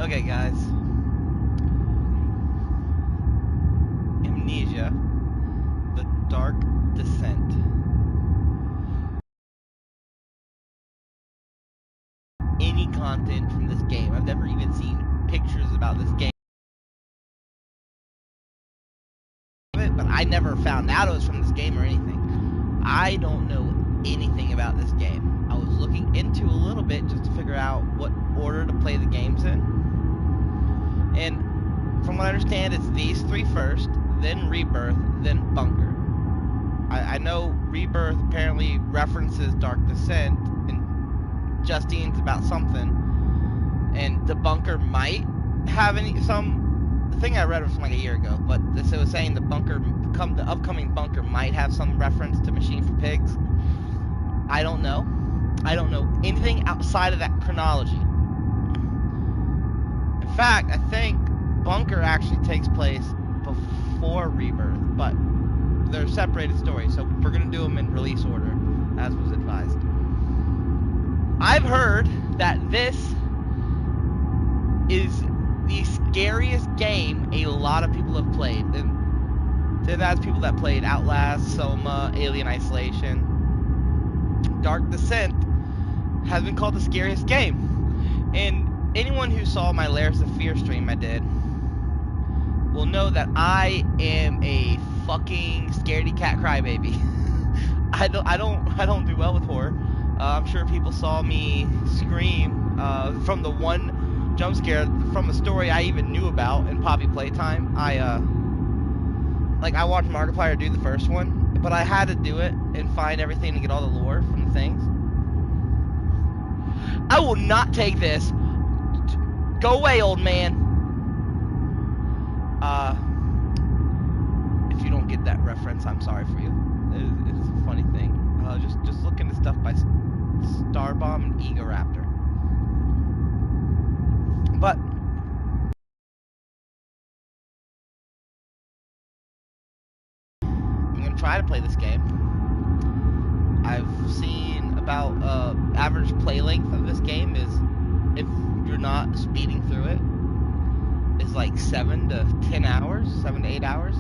Okay, guys. Amnesia, The Dark Descent. Any content from this game. I've never even seen pictures about this game. But I never found out it was from this game or anything. I don't know anything about this game. I was looking into a little bit just to figure out what order to play the games in. And from what I understand, it's these three first, then Rebirth, then Bunker. I know Rebirth apparently references Dark Descent, and Justine's about something, and the Bunker might have some. The thing I read was from like a year ago, but it was saying the upcoming Bunker might have some reference to Machine for Pigs. I don't know. I don't know anything outside of that chronology. In fact, I think Bunker actually takes place before Rebirth, but they're separated stories, so we're going to do them in release order, as was advised. I've heard that this is the scariest game a lot of people have played. And that's people that played Outlast, Soma, Alien Isolation. Dark Descent has been called the scariest game. And anyone who saw my Layers of Fear stream I did will know that I am a fucking scaredy cat crybaby. I don't do well with horror. I'm sure people saw me scream from the one jump scare from a story I even knew about in Poppy Playtime. I watched Markiplier do the first one, but I had to do it and find everything to get all the lore from the things. I will not take this. Go away, old man. If you don't get that reference, I'm sorry for you. It's a funny thing. Just look into stuff by Starbomb and Egoraptor. But I'm gonna try to play this game. I've seen about average play length of this game is, if you're not speeding through it, is like 7 to 10 hours, 7 to 8 hours.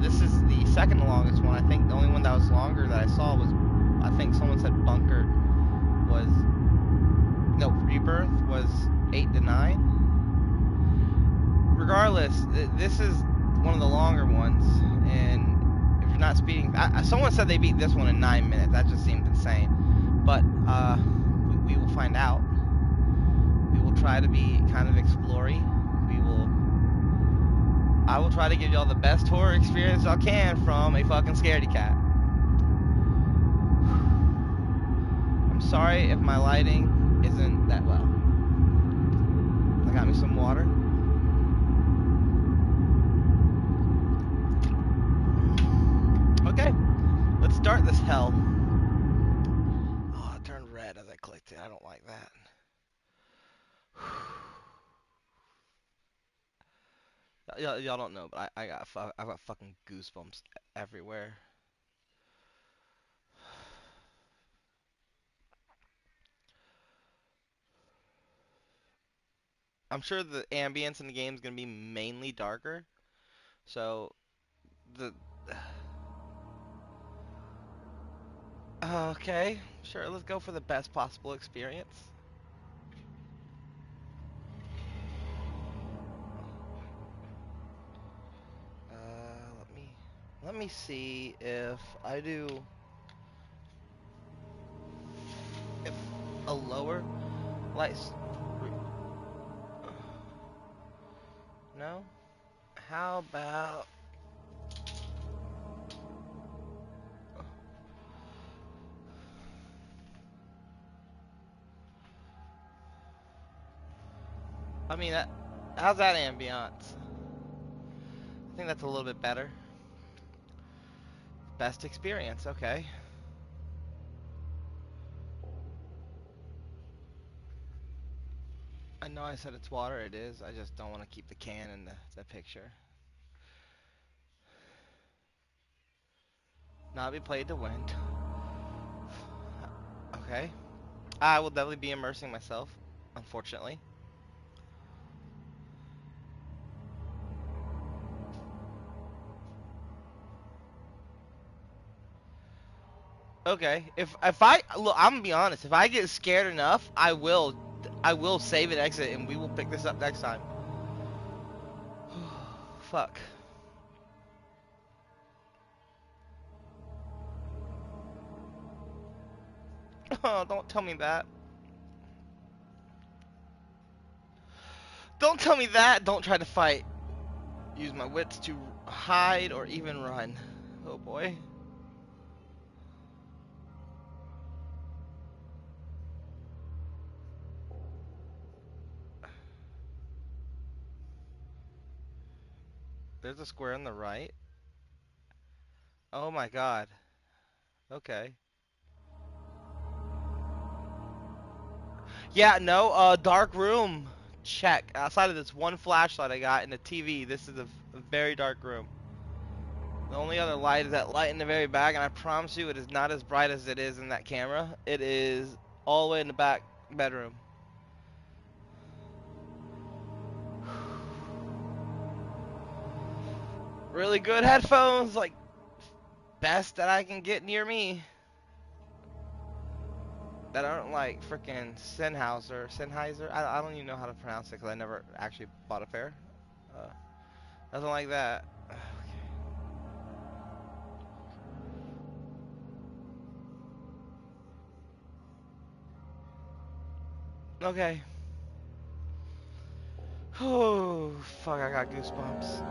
This is the second longest one. I think the only one that was longer that I saw was, I think someone said Bunker was, no, Rebirth was 8 to 9. Regardless, this is one of the longer ones, and if you're not speeding, someone said they beat this one in 9 minutes. That just seemed insane. But we will find out. We will try to be kind of exploring. I will try to give y'all the best horror experience I can from a fucking scaredy cat. I'm sorry if my lighting isn't that well. I got me some water. Okay, let's start this hell. Oh, it turned red as I clicked it. I don't like that. Y'all don't know, but I got fucking goosebumps everywhere. I'm sure the ambience in the game is gonna be mainly darker, so the. Okay, sure. Let's go for the best possible experience. Let me see if I do if a lower light. No. How about? I mean, how's that ambiance? I think that's a little bit better. Best experience, okay. I know I said it's water, it is. I just don't want to keep the can in the picture. Not be played to win. Okay. I will definitely be immersing myself, unfortunately. Okay. If I look, I'm gonna be honest. If I get scared enough, I will save and exit, and we will pick this up next time. Fuck. Oh, don't tell me that. Don't tell me that. Don't try to fight. Use my wits to hide or even run. Oh boy. There's a square on the right. Oh my god. Okay. Yeah, no, dark room. Check. Outside of this one flashlight I got and the TV, this is a very dark room. The only other light is that light in the very back, and I promise you it is not as bright as it is in that camera. It is all the way in the back bedroom. Really good headphones, like best that I can get near me. That aren't like freaking Sennheiser. I don't even know how to pronounce it because I never actually bought a pair. Uh, Nothing like that. Okay. Oh, fuck, I got goosebumps.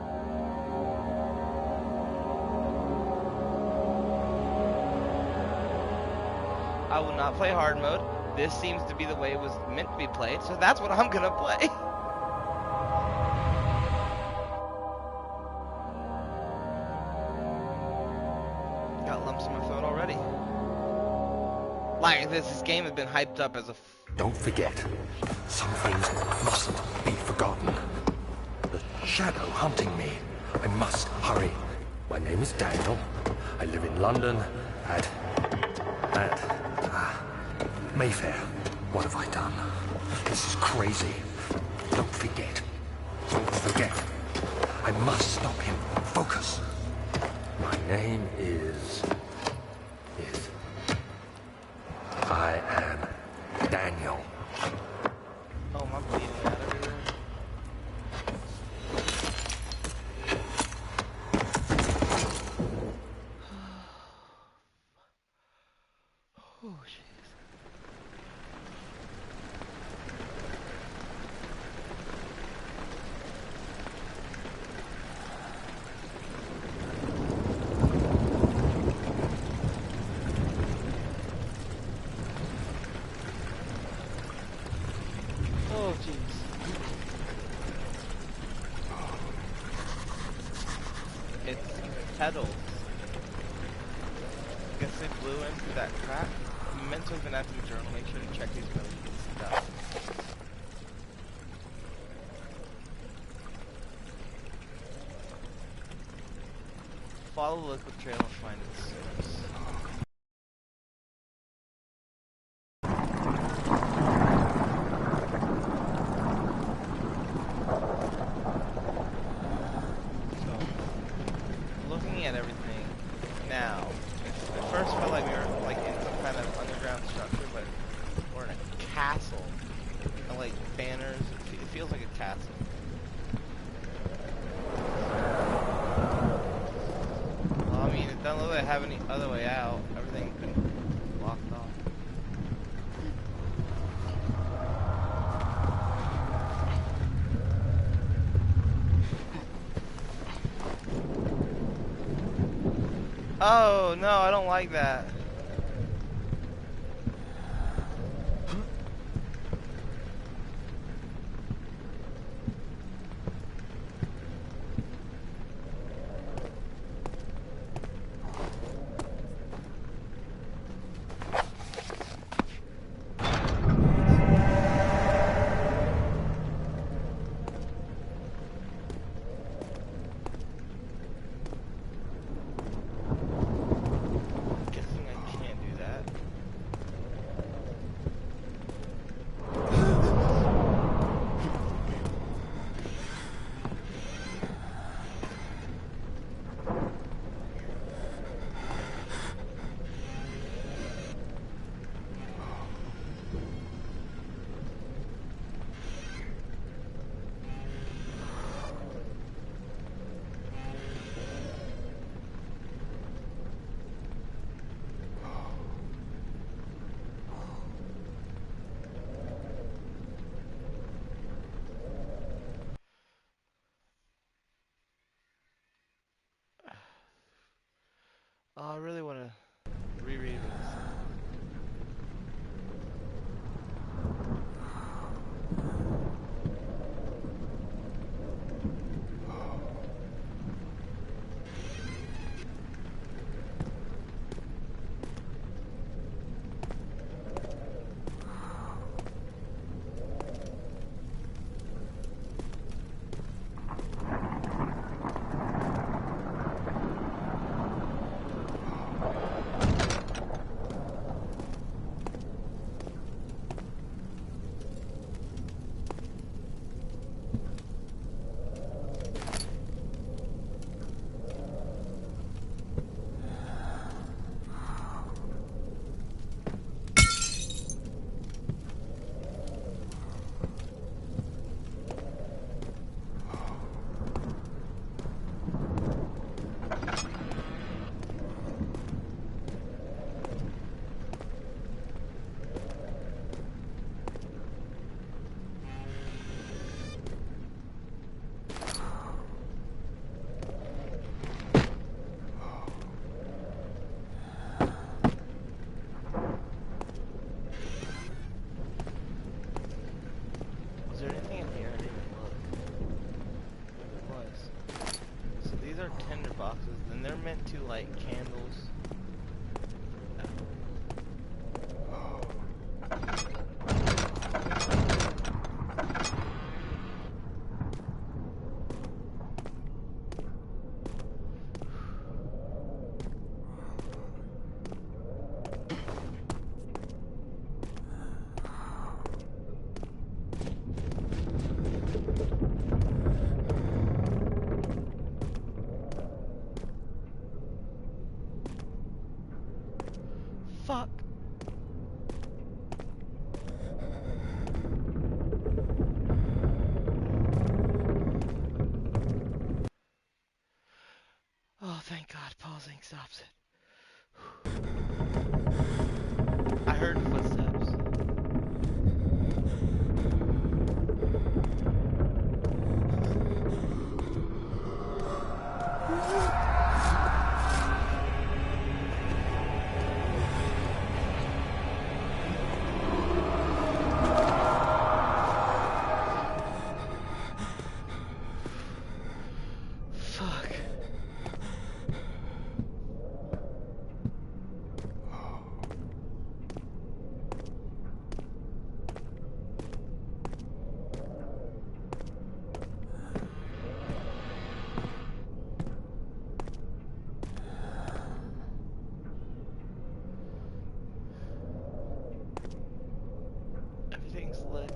I will not play hard mode. This seems to be the way it was meant to be played, so that's what I'm gonna play. Got lumps in my throat already. Like, this game has been hyped up as a... Don't forget, some things mustn't be forgotten. The shadow hunting me. I must hurry. My name is Daniel. I live in London at Mayfair. What have I done? This is crazy. Don't forget. Don't forget. I must stop him. Focus. My name is... I am Daniel. Oh, I'm bleeding out everywhere. Oh, jeez. Oh, jeez. It's petals. I guess they blew in through that crack. Mental anatomy journal. Make sure to check these notes. Stuff. Follow the liquid trail and find its source. Looking at everything now, at first felt like we were like in some kind of underground structure, but we're in a castle. And like banners, it feels like a castle. Well, I mean, it doesn't look like I have any other way out. Everything's been blocked off. Oh, no, I don't like that. Guessing I Oh, I really want to reread this. Was there anything in here? I didn't even look. Maybe it was. So these are tinder boxes, and they're meant to light candles. Fuck. Oh, thank God, pausing stops it. I heard footsteps. Fuck. Everything's lit.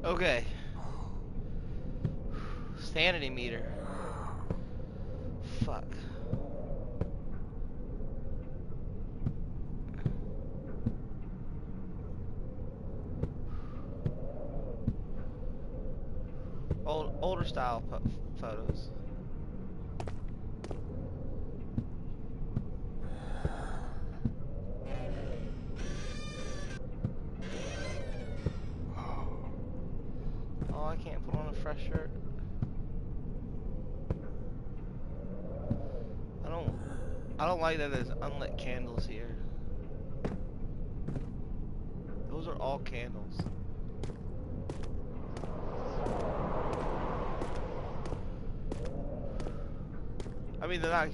Okay. Sanity meter. Fuck. Older style photos. Oh, I can't put on a fresh shirt. I don't like that there's unlit candles here. Those are all candles. I mean, they're not.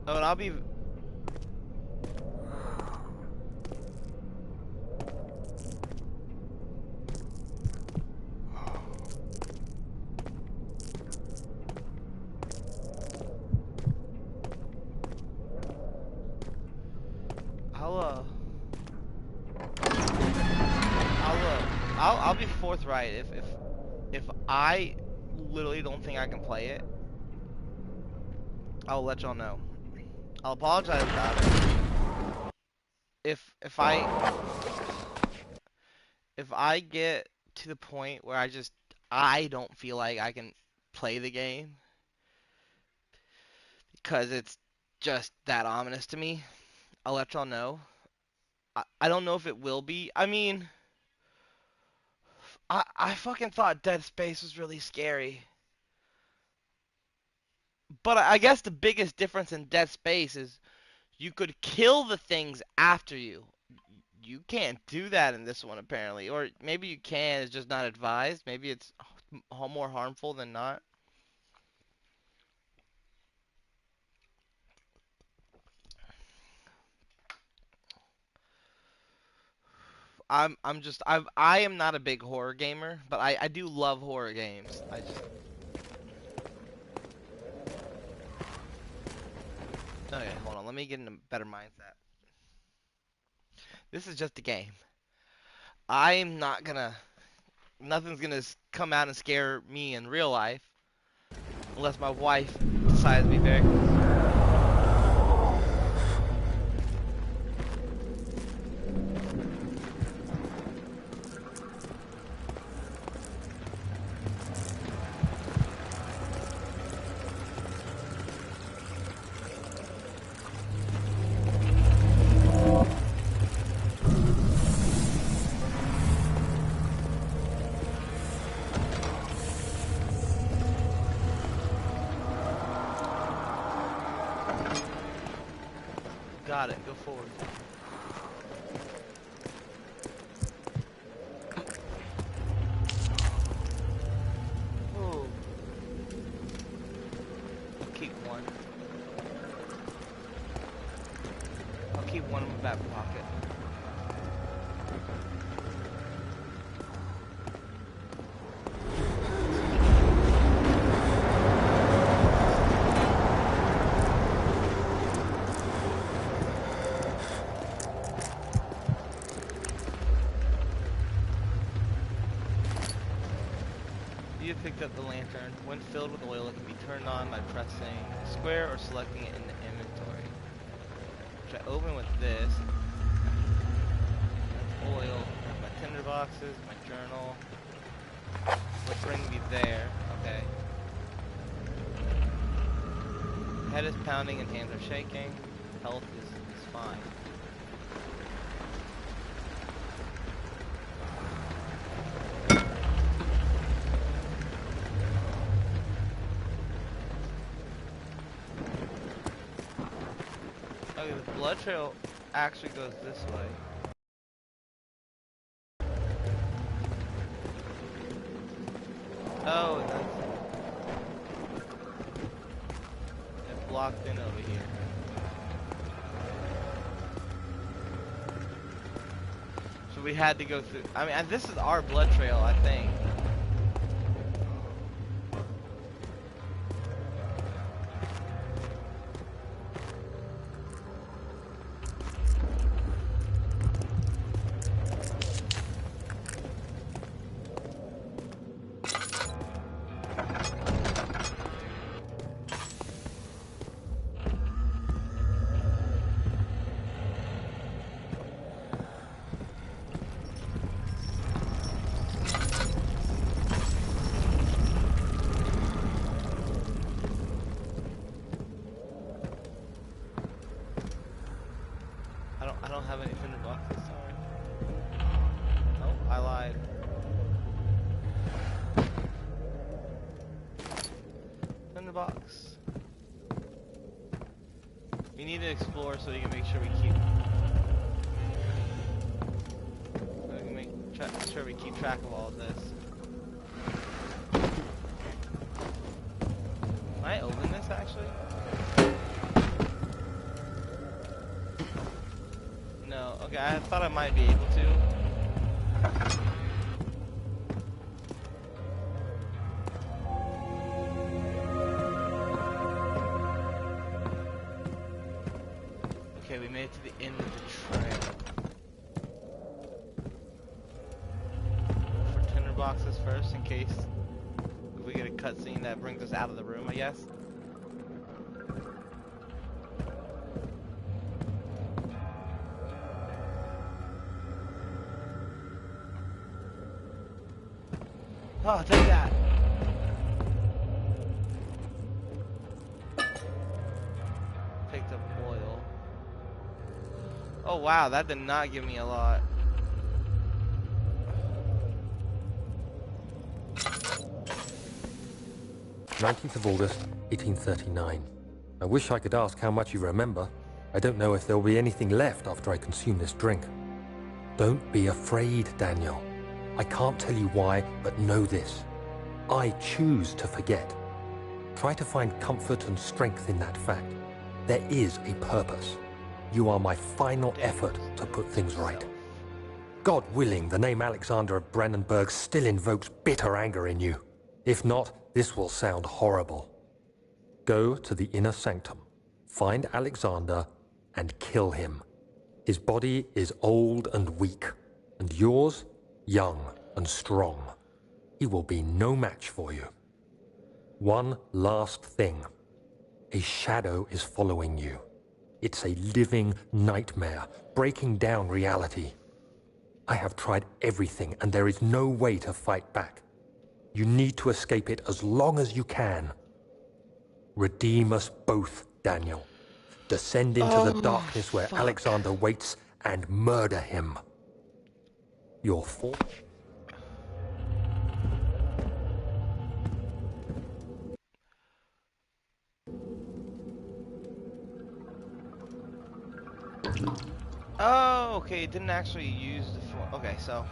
Oh, and I'll be. I'll be forthright if I literally don't think I can play it, I'll let y'all know. I'll apologize about it. If I get to the point where I don't feel like I can play the game because it's just that ominous to me, I'll let y'all know. I don't know if it will be. I mean, I fucking thought Dead Space was really scary. But I guess the biggest difference in Dead Space is you could kill the things after you. You can't do that in this one apparently, or maybe you can. It's just not advised. Maybe it's more harmful than not. I am not a big horror gamer, but I do love horror games. Okay, hold on. Let me get in a better mindset. This is just a game. I'm not gonna Nothing's gonna come out and scare me in real life unless my wife decides to be very. Got it. Go forward. Oh. Keep one. I'll keep one in my back pocket. You have picked up the lantern. When filled with oil, it can be turned on by pressing square or selecting it in the inventory. Which I open with this. That's oil. I have my tinder boxes, my journal. Which brings me there. Okay. Head is pounding and hands are shaking. Health is fine. Okay, the blood trail actually goes this way. Oh, it's blocked in over here. So we had to go through. I mean, this is our blood trail, I think. I don't have any tinder boxes, sorry. Oh, I lied. Tinder box. We need to explore so we can make sure we keep. So we can make sure we keep track of all of this. Can I open this actually? No. Okay, I thought I might be able to. Okay, we made it to the end of the trail. boxes first in case if we get a cutscene that brings us out of the room, I guess. Oh, take that. Picked up oil. Oh wow, that did not give me a lot. "19th of August, 1839. I wish I could ask how much you remember. I don't know if there will be anything left after I consume this drink. Don't be afraid, Daniel. I can't tell you why, but know this. I choose to forget. Try to find comfort and strength in that fact. There is a purpose. You are my final effort to put things right. God willing, the name Alexander of Brandenburg still invokes bitter anger in you. If not, this will sound horrible. Go to the inner sanctum, find Alexander, and kill him. His body is old and weak, and yours, young and strong. He will be no match for you. One last thing. A shadow is following you. It's a living nightmare, breaking down reality. I have tried everything, and there is no way to fight back. You need to escape it as long as you can. Redeem us both, Daniel. Descend into the darkness where Alexander waits and murder him. Your fault. Oh, okay, it didn't actually use the floor. Okay, so.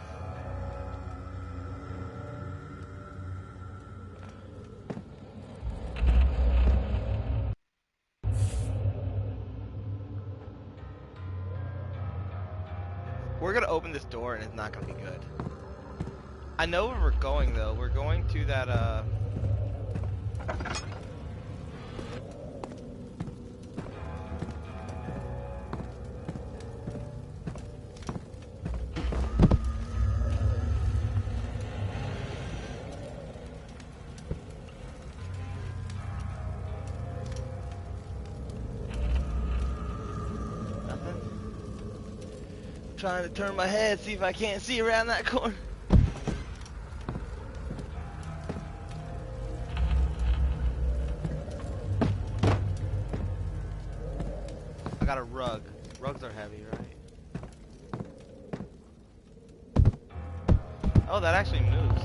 We're gonna open this door and it's not gonna be good. I know where we're going though. We're going to that, trying to turn my head, see if I can't see around that corner. I got a rug. Rugs are heavy, right? Oh, that actually moves.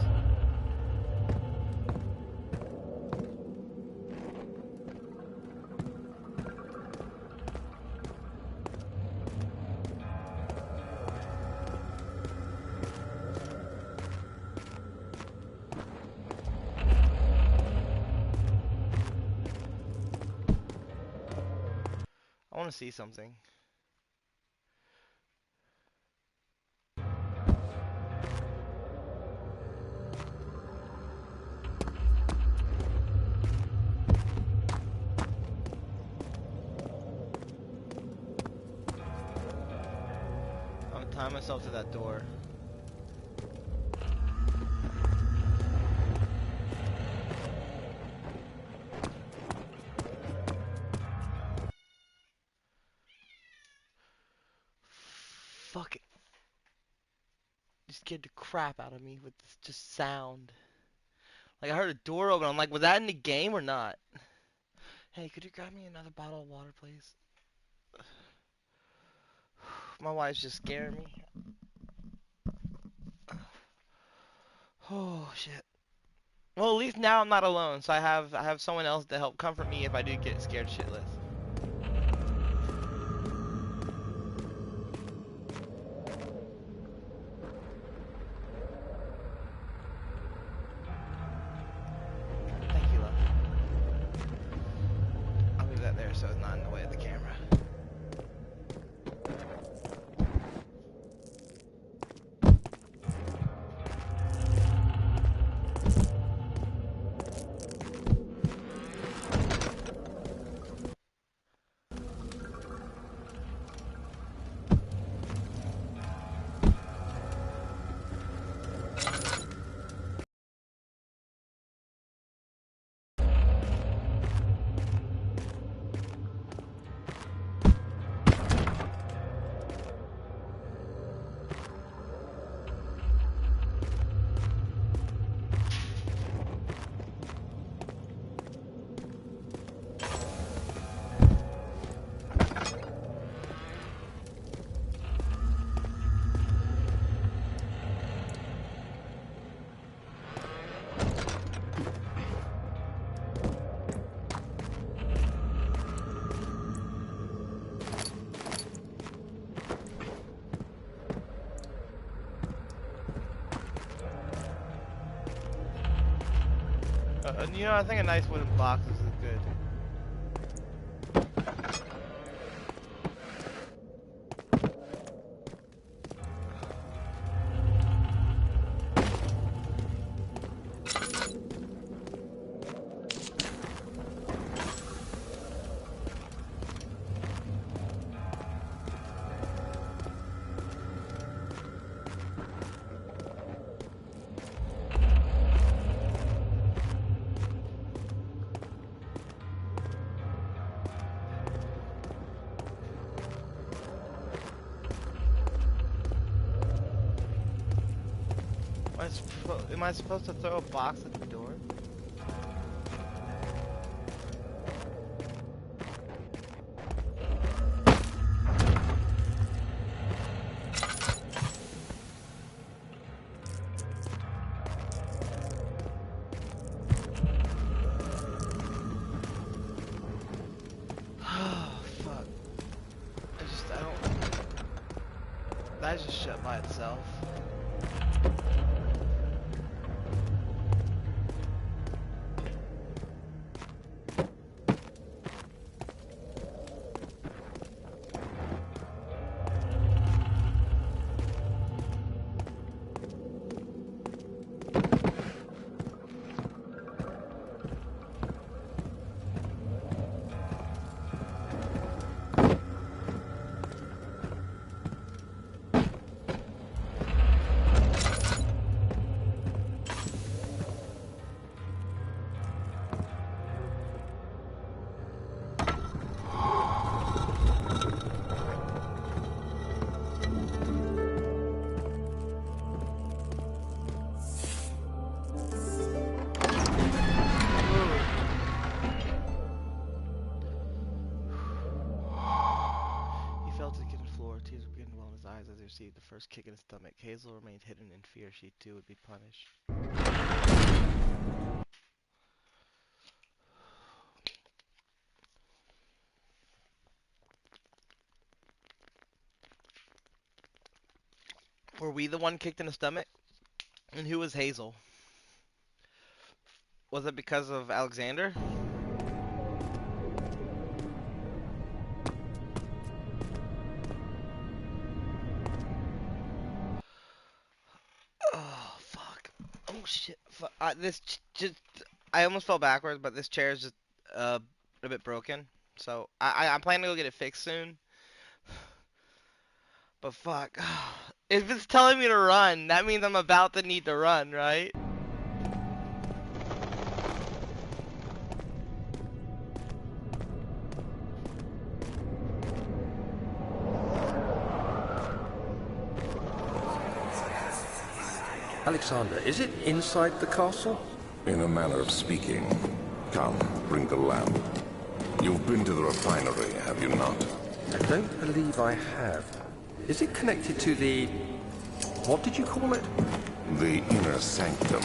I want to see something. I'm gonna tie myself to that door. Fuck it. You scared the crap out of me with this just sound. Like I heard a door open. I'm like, was that in the game or not? Hey, could you grab me another bottle of water, please? My wife's just scaring me. Oh shit. Well, at least now I'm not alone, so I have someone else to help comfort me if I do get scared shitless. Thank you, love. I'll move that there so it's not in the way of the camera. You know, I think a nice wooden box is good. Am I supposed to throw a box at the door? Oh, fuck. I don't... That just shut by itself. Tears were beginning to well in his eyes as he received the first kick in his stomach. Hazel remained hidden in fear she too would be punished. Were we the one kicked in the stomach? And who was Hazel? Was it because of Alexander? Oh, fuck. Oh, shit. Fuck. I almost fell backwards, but this chair is just uh, a bit broken. So, I'm planning to go get it fixed soon. But fuck. If it's telling me to run, that means I'm about to need to run, right? Alexander, is it inside the castle? In a manner of speaking. Come, bring the lamp. You've been to the refinery, have you not? I don't believe I have. Is it connected to the... what did you call it? The inner sanctum.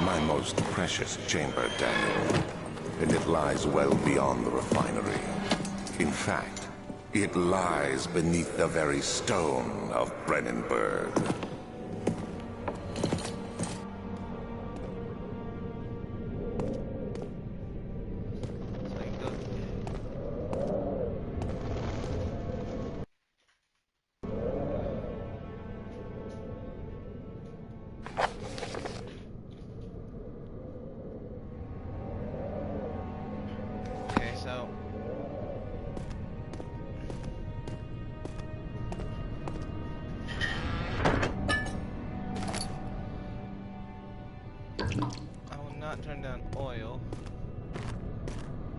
My most precious chamber, Daniel. And it lies well beyond the refinery. In fact, it lies beneath the very stone of Brennenburg. Turn down oil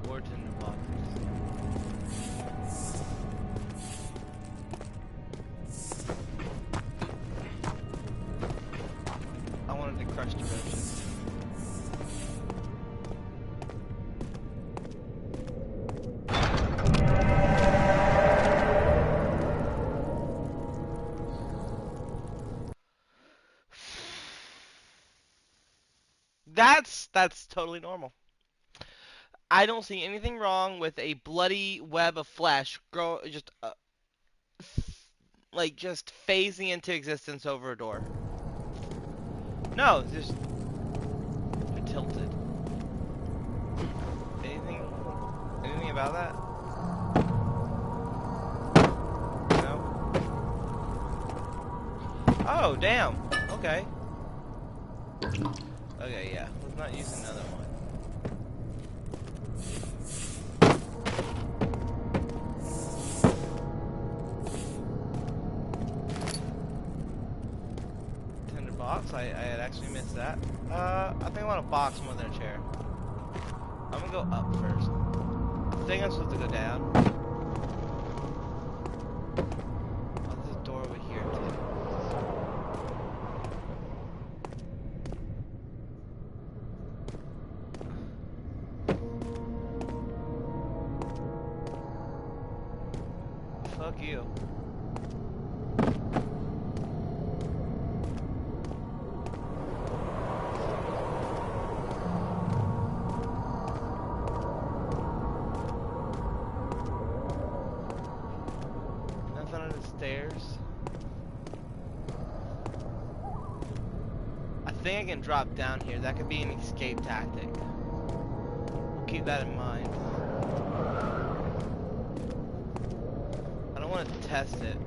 or tinder boxes. I wanted to crush direction. That's totally normal. I don't see anything wrong with a bloody web of flesh like just phasing into existence over a door. No, just tilted. about that? No? Oh, damn. Okay. Okay, yeah. Let's not use another one. Box? I had actually missed that. I think I want a box more than a chair. I'm gonna go up first. I think I'm supposed to go down. Oh, there's a door over here too. Fuck you. Stairs. I think I can drop down here. That could be an escape tactic. We'll keep that in mind. I don't want to test it.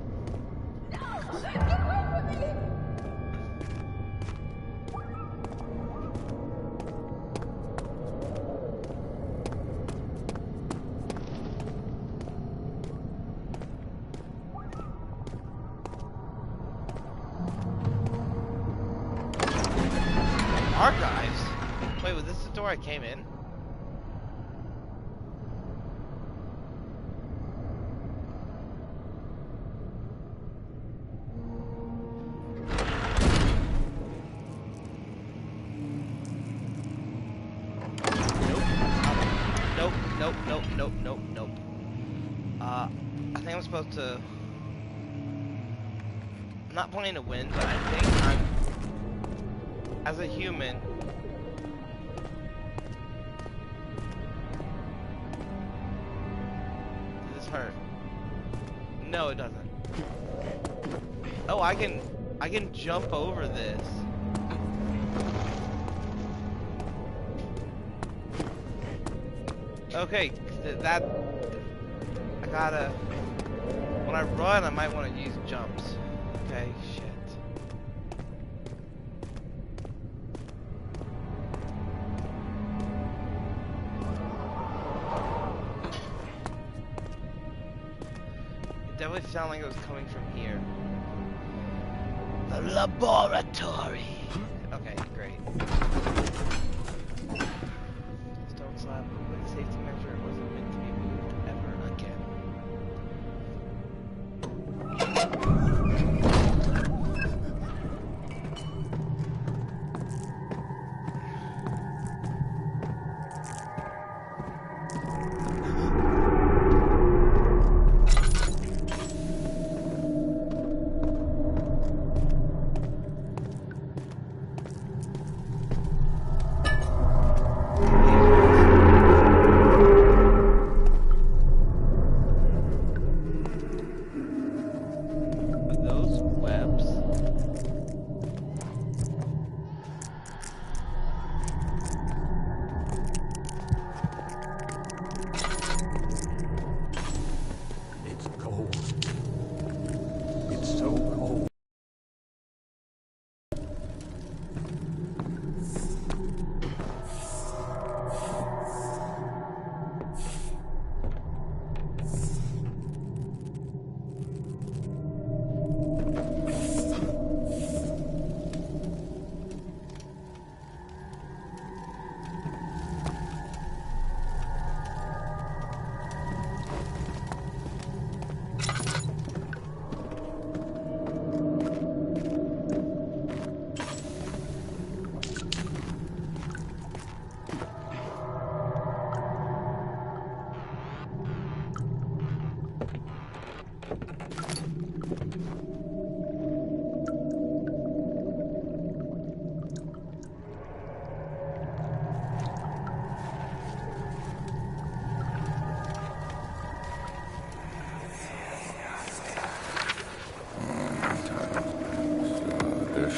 Archives? Wait, was this the door I came in? Nope. Nope. I think I'm supposed to... I'm not playing to win, but I think I'm... As a human, does this hurt? No, it doesn't. Oh, I can jump over this. Okay, that I gotta. When I run, I might want to use jumps. Okay, shit. Definitely sounded like it was coming from here. The laboratory. Okay, great. Stone slab movement safety measure wasn't meant to be moved ever again.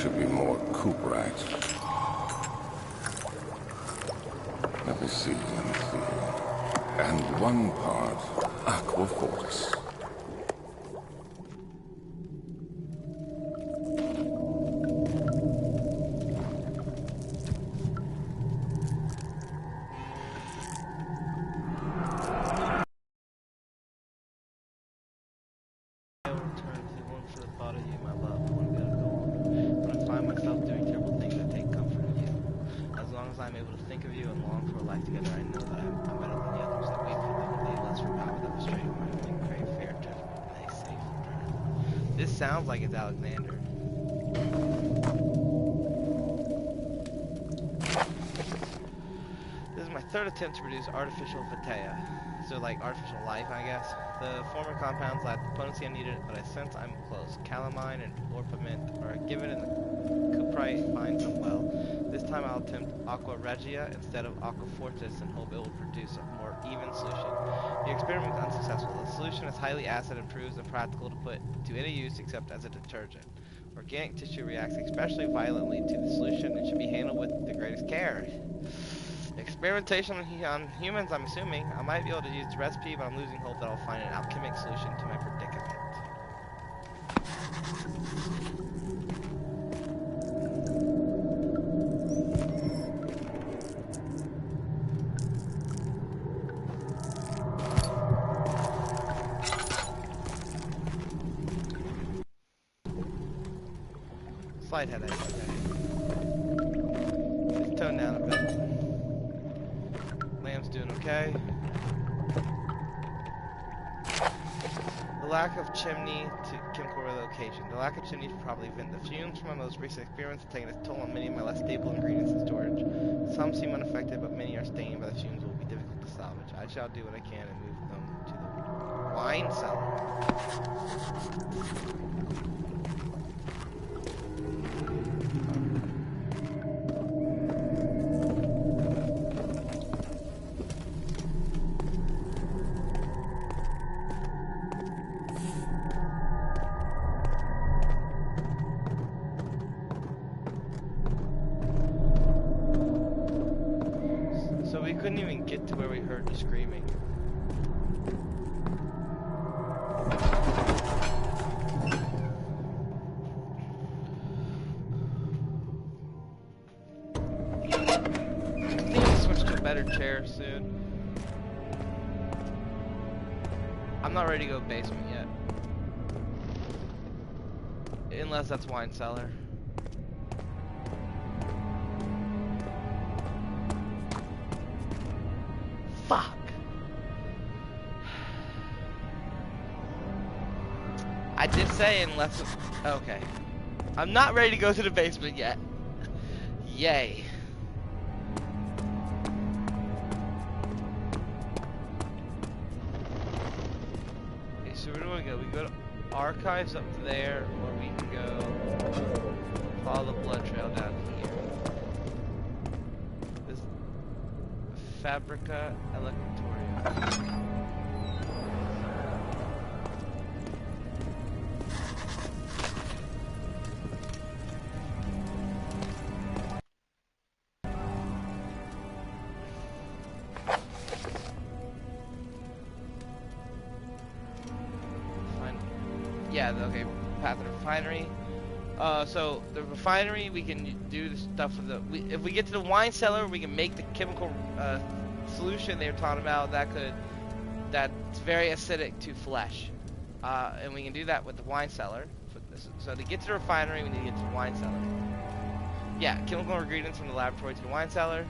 should be more coop racks. Let me see. and 1 part aqua fortis. I will return to one for the thought of you, my love. I want to be able to go on. When I find myself doing terrible things, I take comfort in you. As long as I'm able to think of you and long for a life together, I know that I'm better than the others. I wait for them and they lust for power that was straight in my mind, crave fair judgment, and they safe return. This sounds like it's Alexander. This is my 3rd attempt to produce artificial vitea. So like artificial life, I guess. The former compounds lack the potency I needed, but I sense I'm close. Calamine and orpiment are given and the cuprite binds them well. This time I'll attempt aqua regia instead of aqua fortis and hope it will produce a more even solution. The experiment was unsuccessful. The solution is highly acid and proves impractical to put to any use except as a detergent. Organic tissue reacts especially violently to the solution and should be handled with the greatest care. Experimentation on humans, I'm assuming. I might be able to use the recipe, but I'm losing hope that I'll find an alchemic solution to my predicament. Slight headache, okay. Just tone down a bit. Lamb's doing okay. The lack of chimney to chemical relocation. The lack of chimney to properly vent the fumes from my most recent experiments have taken a toll on many of my less stable ingredients in storage. Some seem unaffected, but many are stained by the fumes and will be difficult to salvage. I shall do what I can and move them to the wine cellar. Couldn't even get to where we heard the screaming. I think I'll switch to a better chair soon. I'm not ready to go basement yet. Unless that's wine cellar. Fuck. I did say unless... Okay. I'm not ready to go to the basement yet. Yay. Okay, so where do we go? We go to archives up there, or we can go follow the blood trail down here. This Fabrica Electoria. Yeah, okay, path of the refinery. So the refinery, we can do the stuff with the. If we get to the wine cellar, we can make the chemical solution they were talking about. That's very acidic to flesh, and we can do that with the wine cellar. So to get to the refinery, we need to get to the wine cellar. Yeah, chemical ingredients from the laboratory to the wine cellar.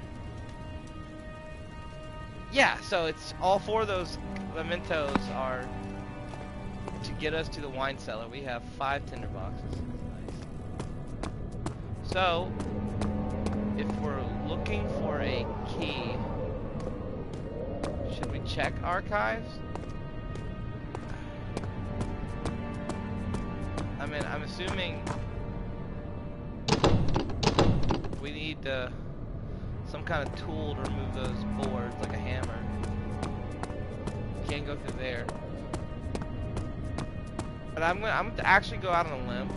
Yeah, so it's all 4 of those mementos are to get us to the wine cellar. We have 5 tinder boxes. Nice. So, if we're looking for a key, should we check archives? I mean, I'm assuming we need some kind of tool to remove those boards, like a hammer. Can't go through there. But I'm gonna actually go out on a limb.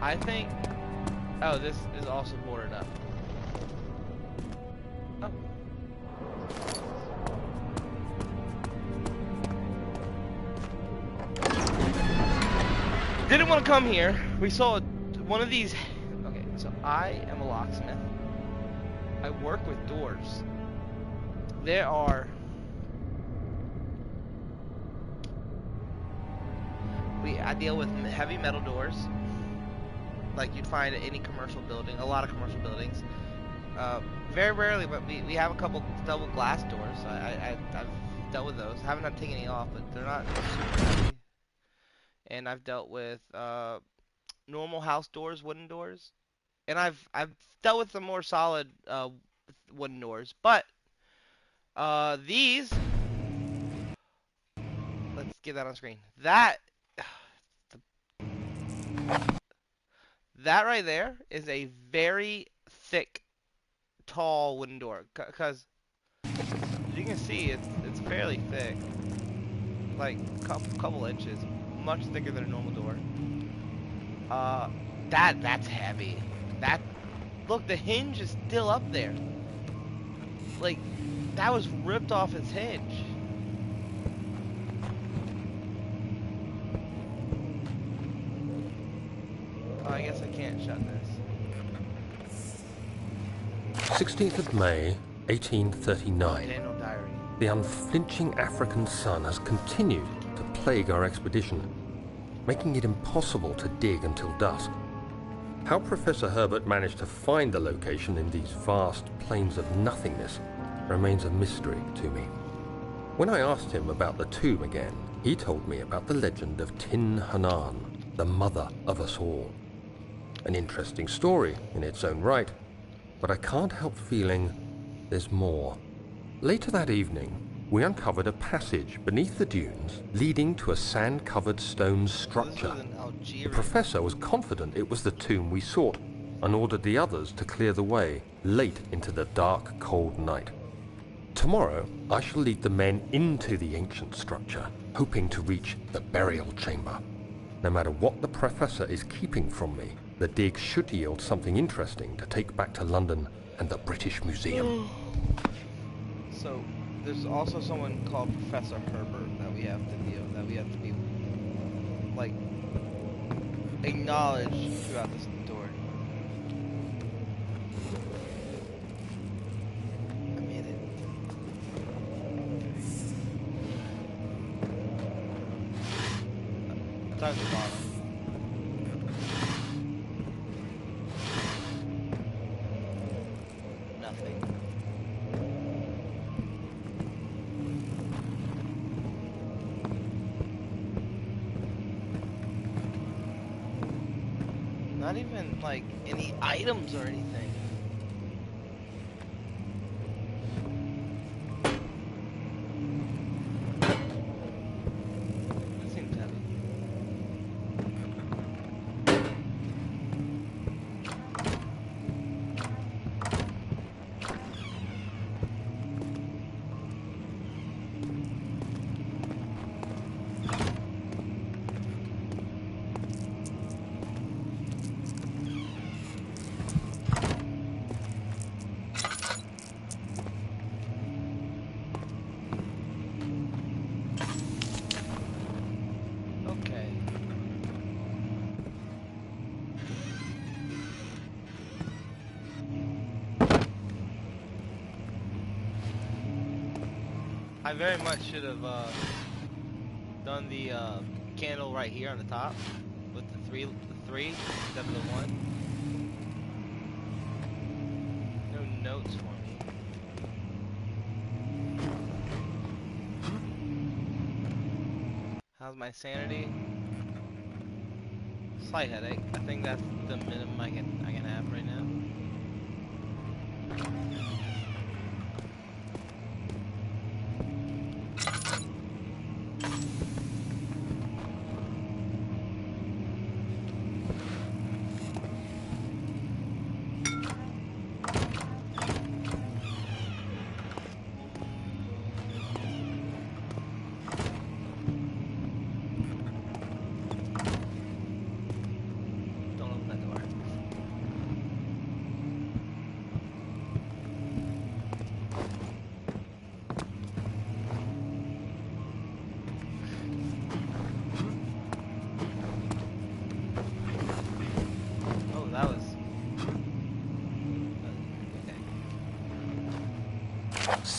I think. Oh, this is also boarded up. Oh. Didn't want to come here. We saw one of these. Okay, so I am a locksmith. I work with doors. There are. I deal with heavy metal doors, like you'd find at any commercial building, a lot of commercial buildings. Very rarely, but we have a couple double glass doors. I've dealt with those. I haven't had to take any off, but they're not super heavy. And I've dealt with normal house doors, wooden doors, and I've dealt with the more solid wooden doors. But these, let's get that on screen. That right there is a very thick, tall wooden door. Cause as you can see, it's fairly thick, like couple inches, much thicker than a normal door. That's heavy. That look, the hinge is still up there. Like that was ripped off its hinge. Oh, I guess I can't shut this. 16th of May, 1839. Daniel Diary. The unflinching African sun has continued to plague our expedition, making it impossible to dig until dusk. How Professor Herbert managed to find the location in these vast plains of nothingness remains a mystery to me. When I asked him about the tomb again, he told me about the legend of Tin Hanan, the mother of us all. An interesting story in its own right, but I can't help feeling there's more. Later that evening, we uncovered a passage beneath the dunes leading to a sand-covered stone structure. The professor was confident it was the tomb we sought and ordered the others to clear the way late into the dark, cold night. Tomorrow, I shall lead the men into the ancient structure, hoping to reach the burial chamber. No matter what the professor is keeping from me, the dig should yield something interesting to take back to London and the British Museum. So, there's also someone called Professor Herbert that we have to be, like, acknowledged throughout this story. I made it. Time to bottom. Not even like any items or anything. That seems heavy. I very much should have done the candle right here on the top with the three instead of the one. No notes for me. How's my sanity? Slight headache. I think that's the minimum I can have right now.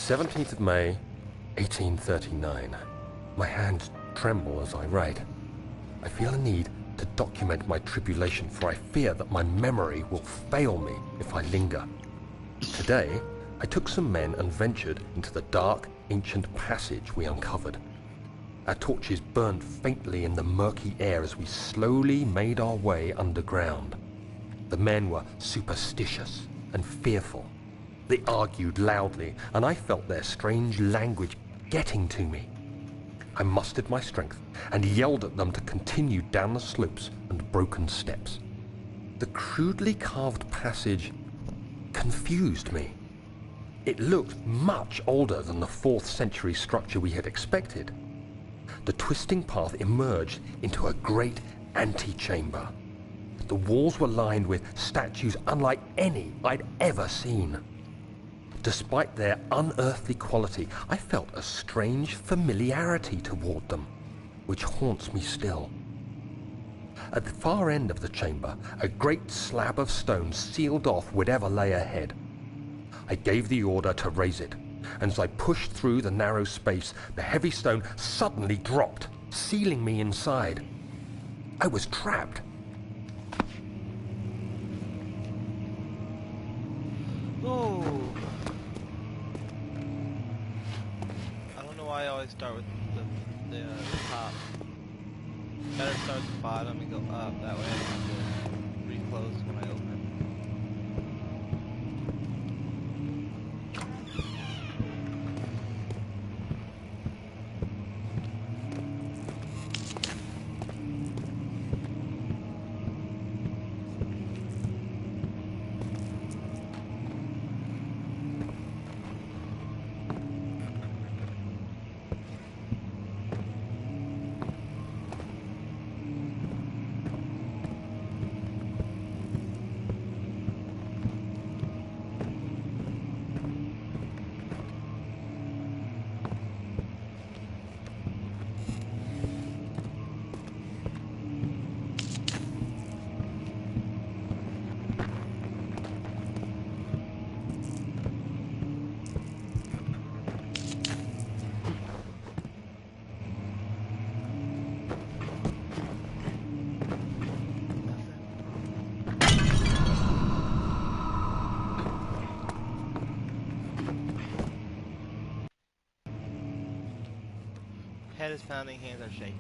17th of May, 1839. My hands tremble as I write. I feel a need to document my tribulation, for I fear that my memory will fail me if I linger. Today, I took some men and ventured into the dark, ancient passage we uncovered. Our torches burned faintly in the murky air as we slowly made our way underground. The men were superstitious and fearful. They argued loudly, and I felt their strange language getting to me. I mustered my strength and yelled at them to continue down the slopes and broken steps. The crudely carved passage confused me. It looked much older than the 4th century structure we had expected. The twisting path emerged into a great antechamber. The walls were lined with statues unlike any I'd ever seen. Despite their unearthly quality, I felt a strange familiarity toward them, which haunts me still. At the far end of the chamber, a great slab of stone sealed off whatever lay ahead. I gave the order to raise it, and as I pushed through the narrow space, the heavy stone suddenly dropped, sealing me inside. I was trapped. Oh. I don't know why I always start with the top. Better start at the bottom and go up. That way I don't have to reclose when I open. Head is pounding, hands are shaking.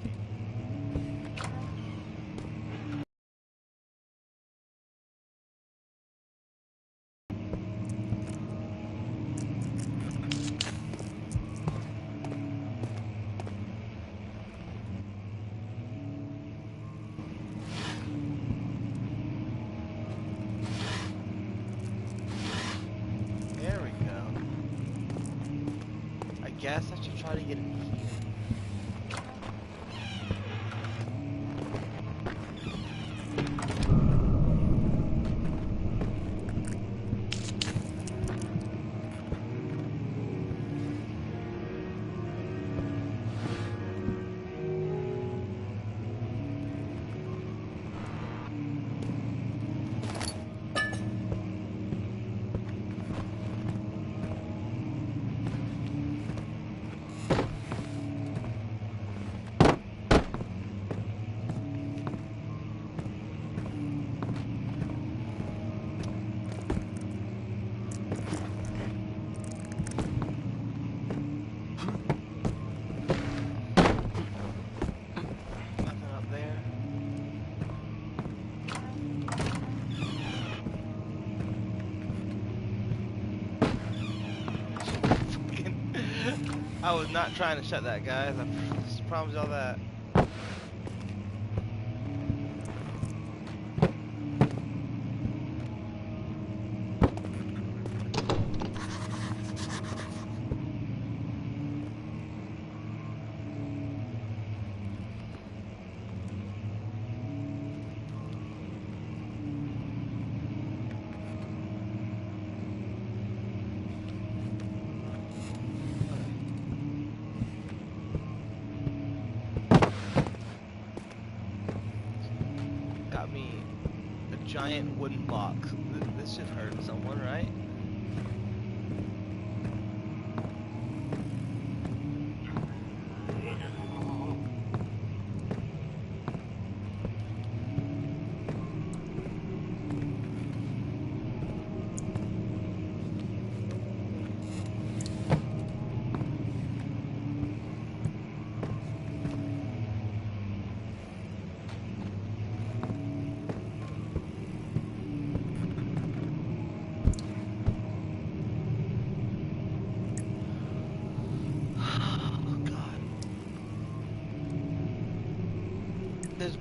There we go. I guess I should try to get in here. I was not trying to shut that, guys. I just promise y'all that. Got me a giant wooden box. This should hurt someone, right?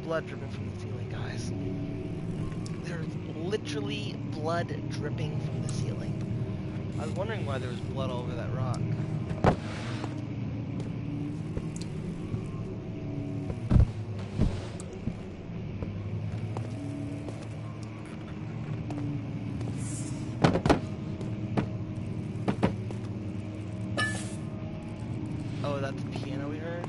blood dripping from the ceiling, guys. There's literally blood dripping from the ceiling. I was wondering why there was blood all over that rock. Oh, that's the piano we heard?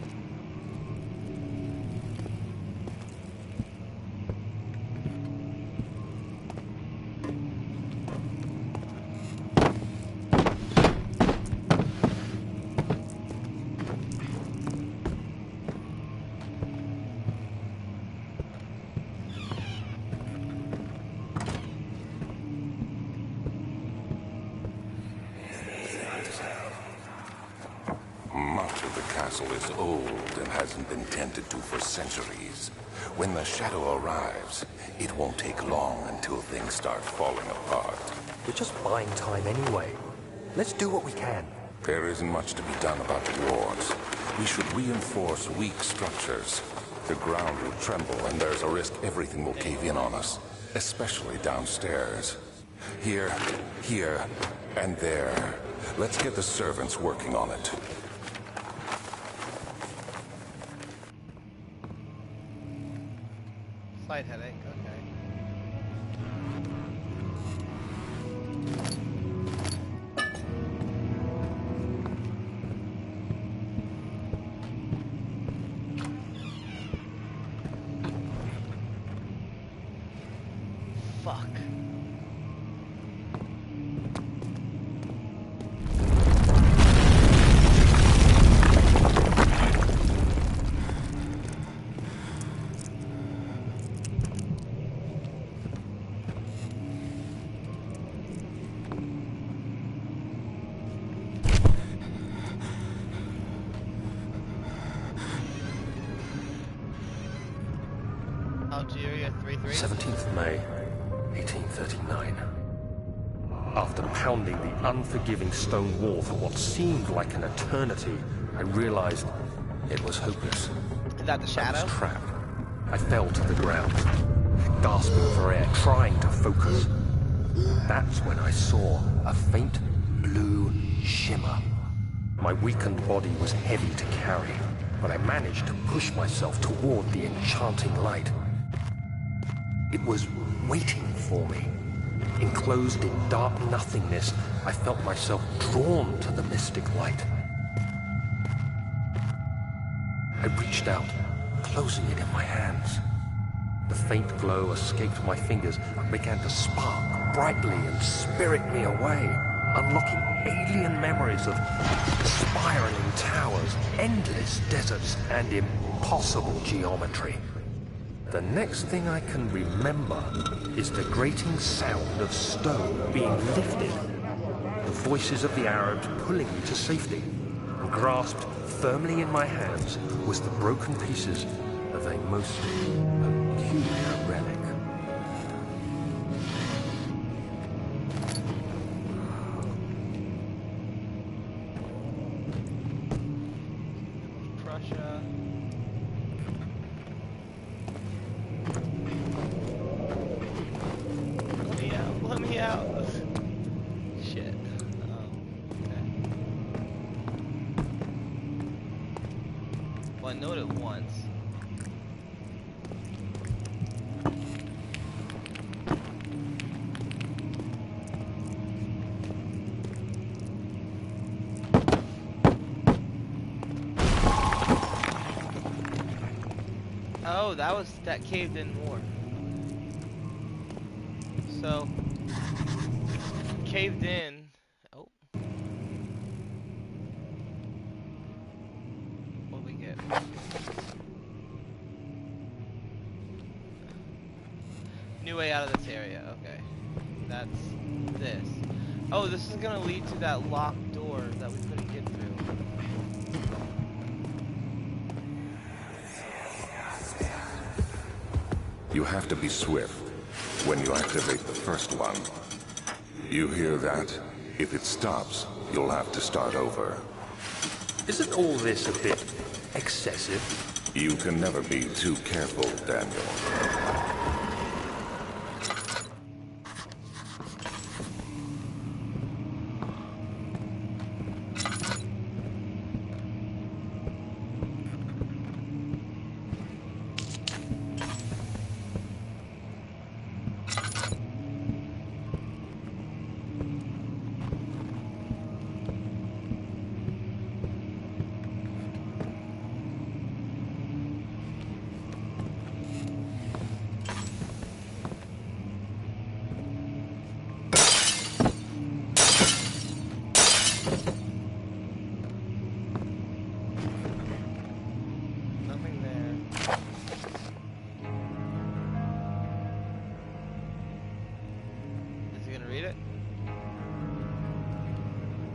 Much of the castle is old and hasn't been tended to for centuries. When the shadow arrives, it won't take long until things start falling apart. We're just buying time anyway. Let's do what we can. There isn't much to be done about the wards. We should reinforce weak structures. The ground will tremble and there's a risk everything will cave in on us, especially downstairs. Here, and there. Let's get the servants working on it. Slight headache, okay. Fuck. Algeria 3-3. 17th May, 1839. After pounding the unforgiving stone wall for what seemed like an eternity, I realized it was hopeless. Is that the I shadow? was trapped. I fell to the ground, gasping for air, trying to focus. That's when I saw a faint blue shimmer. My weakened body was heavy to carry, but I managed to push myself toward the enchanting light. It was waiting for me. Enclosed in dark nothingness, I felt myself drawn to the mystic light. I reached out, closing it in my hands. The faint glow escaped my fingers and began to spark brightly and spirit me away, unlocking alien memories of spiraling towers, endless deserts, and impossible geometry. The next thing I can remember is the grating sound of stone being lifted, the voices of the Arabs pulling me to safety, and grasped firmly in my hands was the broken pieces of a most peculiar relic. Prussia. Let me out. Shit. Okay. Well, I know it once. Oh, that caved in more. So caved in. Oh. What do we get? New way out of this area. Okay. That's this. Oh, this is gonna lead to that locked door that we couldn't get through. You have to be swift when you activate the first one. You hear that? If it stops, you'll have to start over. Isn't all this a bit excessive? You can never be too careful, Daniel. Nothing there. Is he gonna read it?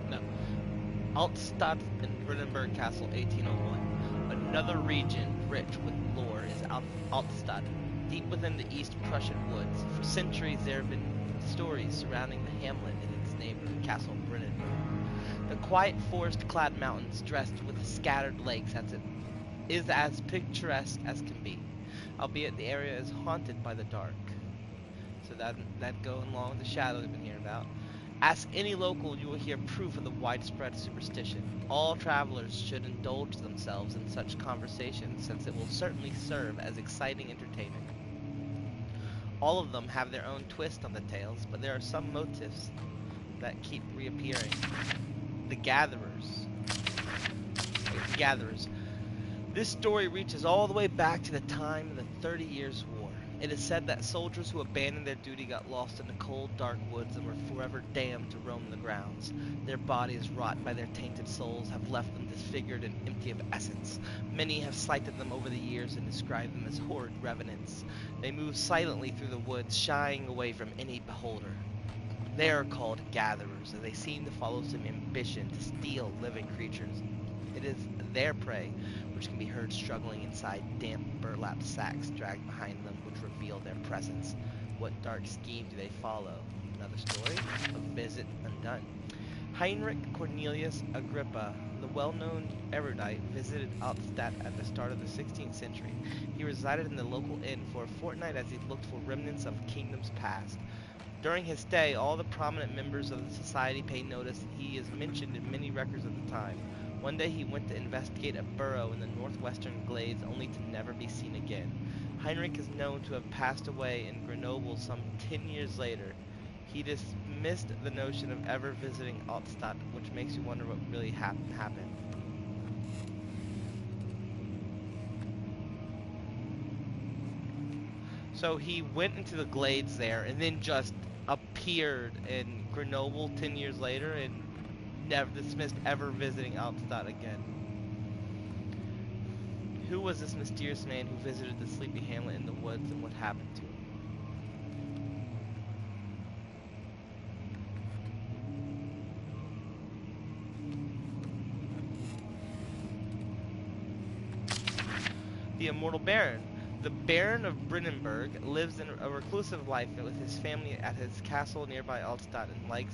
No. Altstadt and Brennenburg Castle, 1801. Another region rich with lore is Altstadt, deep within the East Prussian woods. For centuries there have been stories surrounding the hamlet and its neighbor, Castle Brennenburg. The quiet forest-clad mountains dressed with scattered lakes is as picturesque as can be, albeit the area is haunted by the dark. So that going along with the shadow we've been hearing about. Ask any local, you will hear proof of the widespread superstition. All travelers should indulge themselves in such conversations, since it will certainly serve as exciting entertainment. All of them have their own twist on the tales, but there are some motifs that keep reappearing. The Gatherers. The Gatherers. This story reaches all the way back to the time of the 30 Years' War. It is said that soldiers who abandoned their duty got lost in the cold, dark woods and were forever damned to roam the grounds. Their bodies, wrought by their tainted souls, have left them disfigured and empty of essence. Many have sighted them over the years and described them as horrid revenants. They move silently through the woods, shying away from any beholder. They are called gatherers, as they seem to follow some ambition to steal living creatures. It is their prey which can be heard struggling inside damp burlap sacks dragged behind them, which reveal their presence. What dark scheme do they follow? Another story? A visit undone. Heinrich Cornelius Agrippa, the well-known erudite, visited Altstadt at the start of the 16th century. He resided in the local inn for a fortnight as he looked for remnants of kingdoms past. During his stay, all the prominent members of the society paid notice, and he is mentioned in many records of the time. One day he went to investigate a burrow in the northwestern glades, only to never be seen again. Heinrich is known to have passed away in Grenoble some 10 years later. He dismissed the notion of ever visiting Altstadt, which makes you wonder what really happened. So he went into the glades there and then just appeared in Grenoble 10 years later and never dismissed ever visiting Altstadt again. Who was this mysterious man who visited the sleepy hamlet in the woods, and what happened to him? The Immortal Baron. The Baron of Brennenburg lives in a reclusive life with his family at his castle nearby Altstadt, and like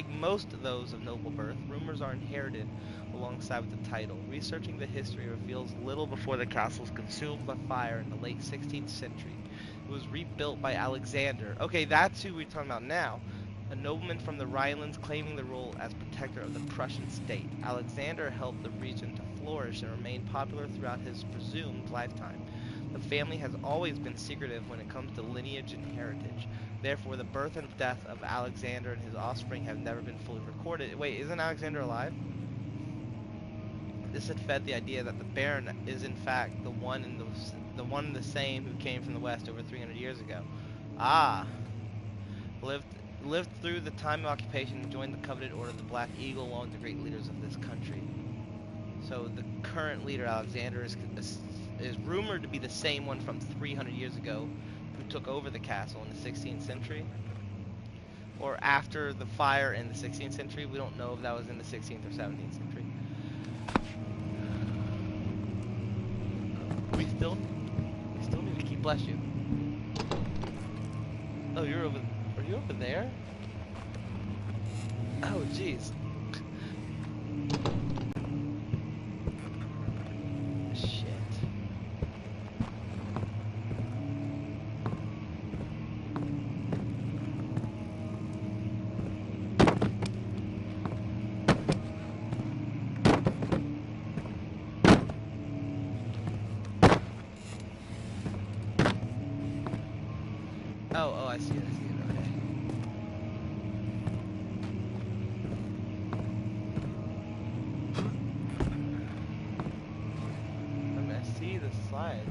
most of those of noble birth, rumors are inherited alongside with the title. Researching the history reveals little before the castle was consumed by fire in the late 16th century. It was rebuilt by Alexander. Okay, that's who we're talking about now. A nobleman from the Rhinelands claiming the role as protector of the Prussian state. Alexander helped the region to flourish and remain popular throughout his presumed lifetime. The family has always been secretive when it comes to lineage and heritage. Therefore, the birth and death of Alexander and his offspring have never been fully recorded. Wait, isn't Alexander alive? This had fed the idea that the Baron is in fact the one and the same who came from the west over 300 years ago. Ah, lived through the time of occupation and joined the coveted order of the Black Eagle along with the great leaders of this country. So the current leader, Alexander, is rumored to be the same one from 300 years ago who took over the castle in the 16th century. Or after the fire in the 16th century. We don't know if that was in the 16th or 17th century. We still need to keep, bless you. Oh, are you over there? Oh, jeez. Oh, I see it. I see it. Okay. I mean, I see the slide.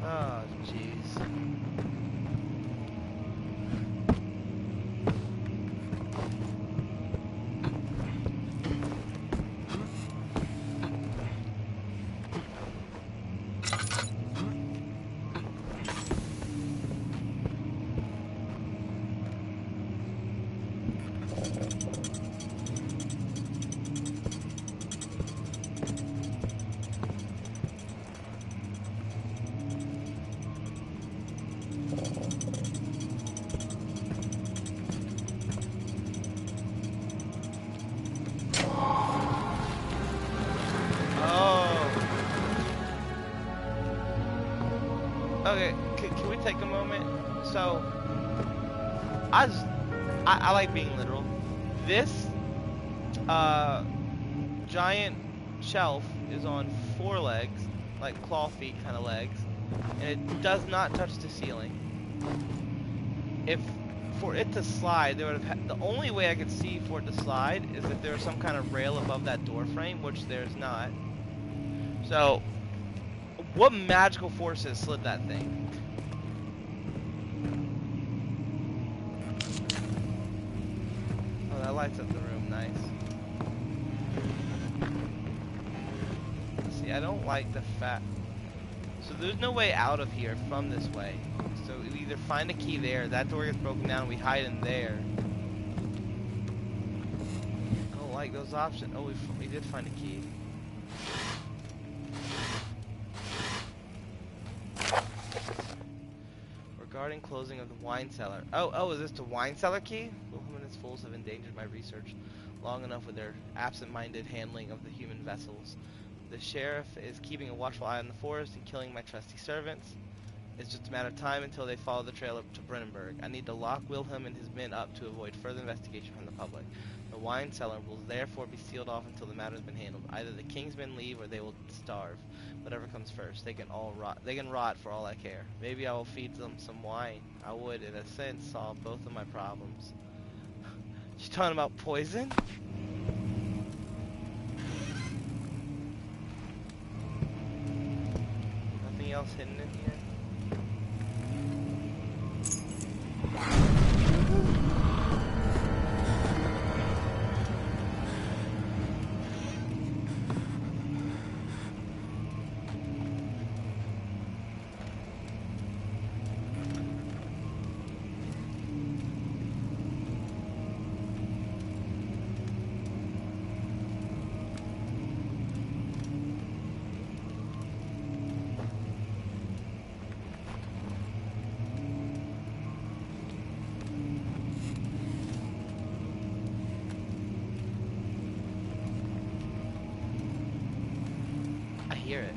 Oh, jeez. Oh. Okay, can we take a moment? So, I just, I like being literal. This, uh, giant shelf is on 4 legs, like claw feet kind of legs, and it does not touch the ceiling. If for it to slide, there would have the only way I could see for it to slide is if there was some kind of rail above that door frame, which there's not. So, what magical forces slid that thing? Oh, that lights up the room, nice. See, I don't like the fact. So there's no way out of here from this way. So we either find a key there, that door gets broken down, and we hide in there. I don't like those options. Oh, we did find a key. Regarding closing of the wine cellar. Oh, is this the wine cellar key? Wilhelm and his fools have endangered my research long enough with their absent-minded handling of the human vessels. The sheriff is keeping a watchful eye on the forest and killing my trusty servants. It's just a matter of time until they follow the trail up to Brennenburg. I need to lock Wilhelm and his men up to avoid further investigation from the public. The wine cellar will therefore be sealed off until the matter has been handled. Either the king's men leave or they will starve. Whatever comes first. They can all rot. They can rot for all I care. Maybe I will feed them some wine. I would, in a sense, solve both of my problems. You talking about poison? Nothing else hidden in here? I hear it.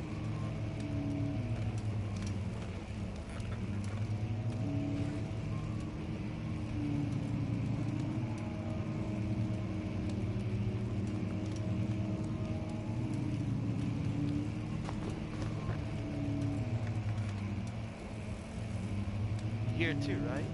You hear it too, right?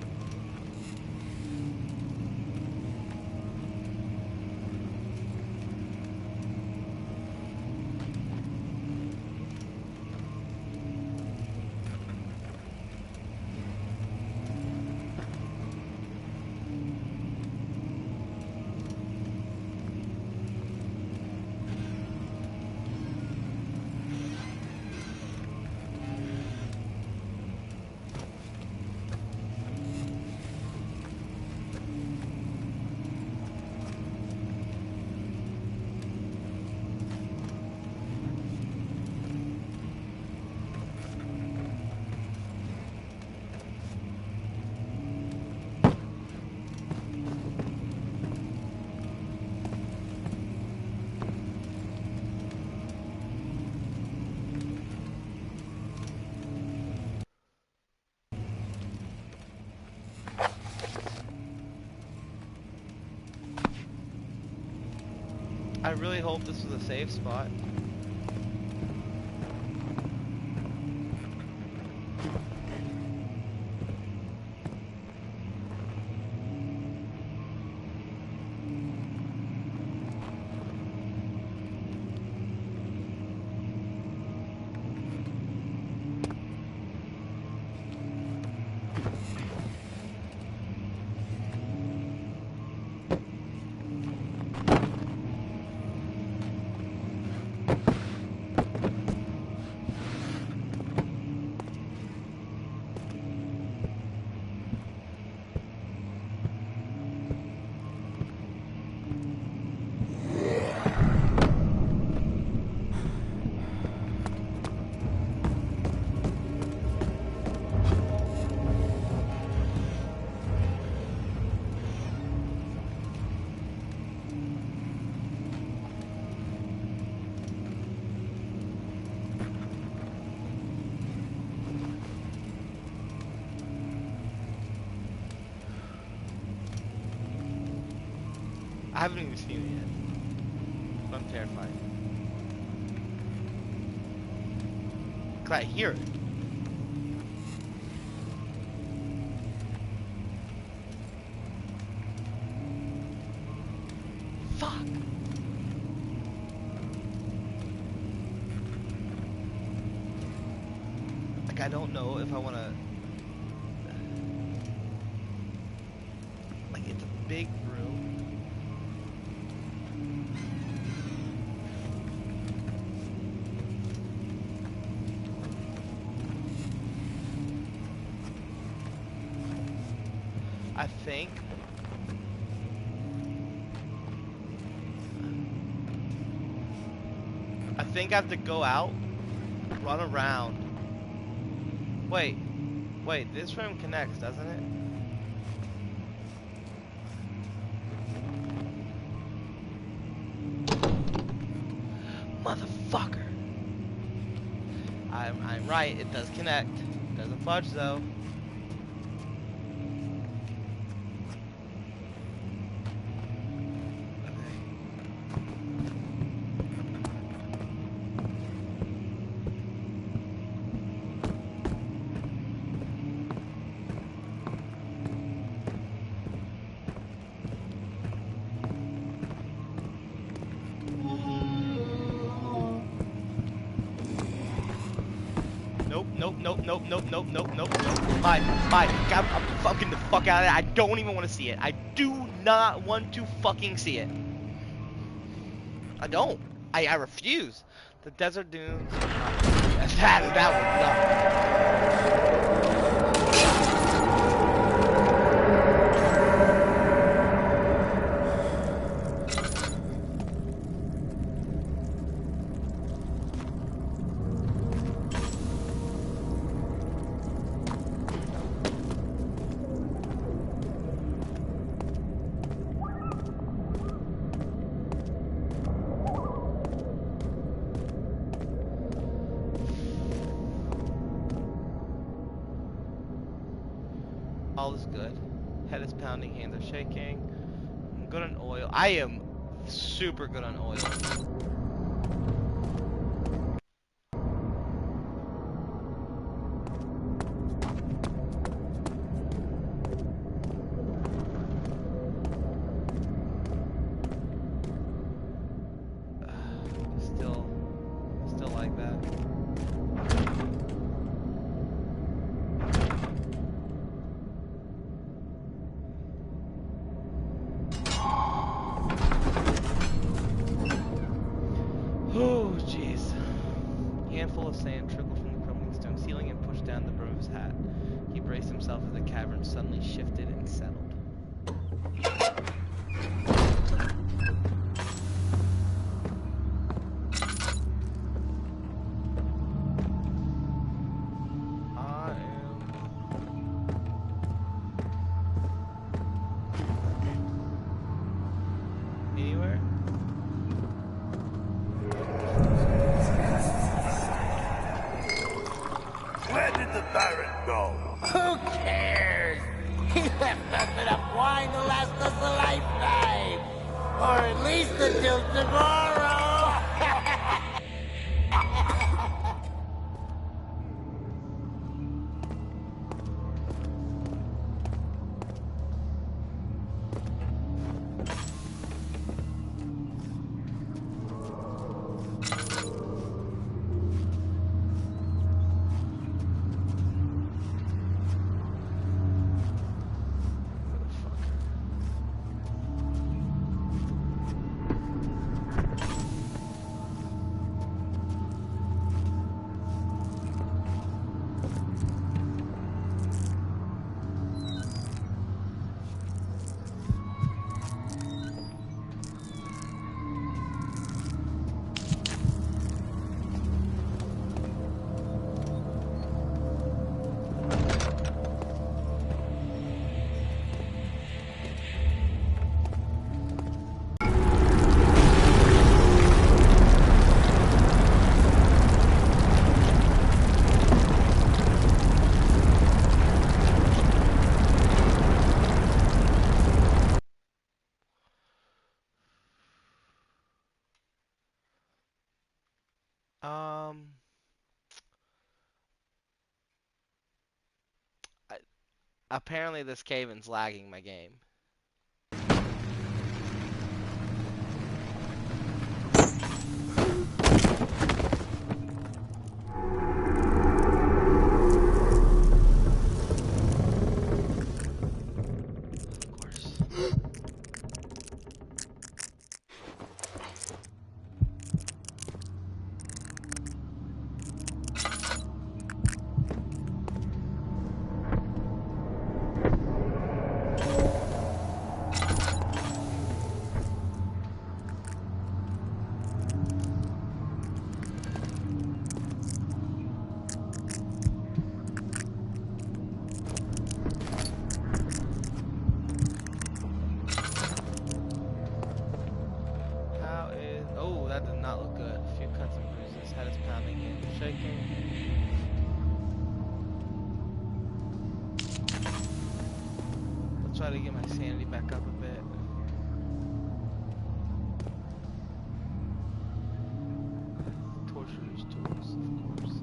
really hope this was a safe spot. I haven't even seen it yet. But I'm terrified. Cause I hear it. Fuck. Like I don't know if I wanna. Like it's a big room. I think I have to go out, run around. Wait, this room connects, doesn't it? Motherfucker. I'm right, it does connect. Doesn't budge though. Nope. Bye. I'm fucking the fuck out of it. I don't even want to see it. I do not want to fucking see it. I don't. I refuse. The desert dunes. That was all is good. Head is pounding, hands are shaking. I'm good on oil. I am super good on oil. Still like that. Oh, jeez. Handful of sand trickled from the crumbling stone ceiling and pushed down the brim of his hat. He braced himself as the cavern suddenly shifted and settled. Anywhere? Where did the Baron go? Who cares? He left us enough wine to last us a lifetime. Or at least until tomorrow! Um, I, apparently this cave-in's lagging my game. Of course. How is... Oh, that did not look good. A few cuts and bruises. Head is pounding and shaking. I'll try to get my sanity back up a bit. Torturer's tools, of course.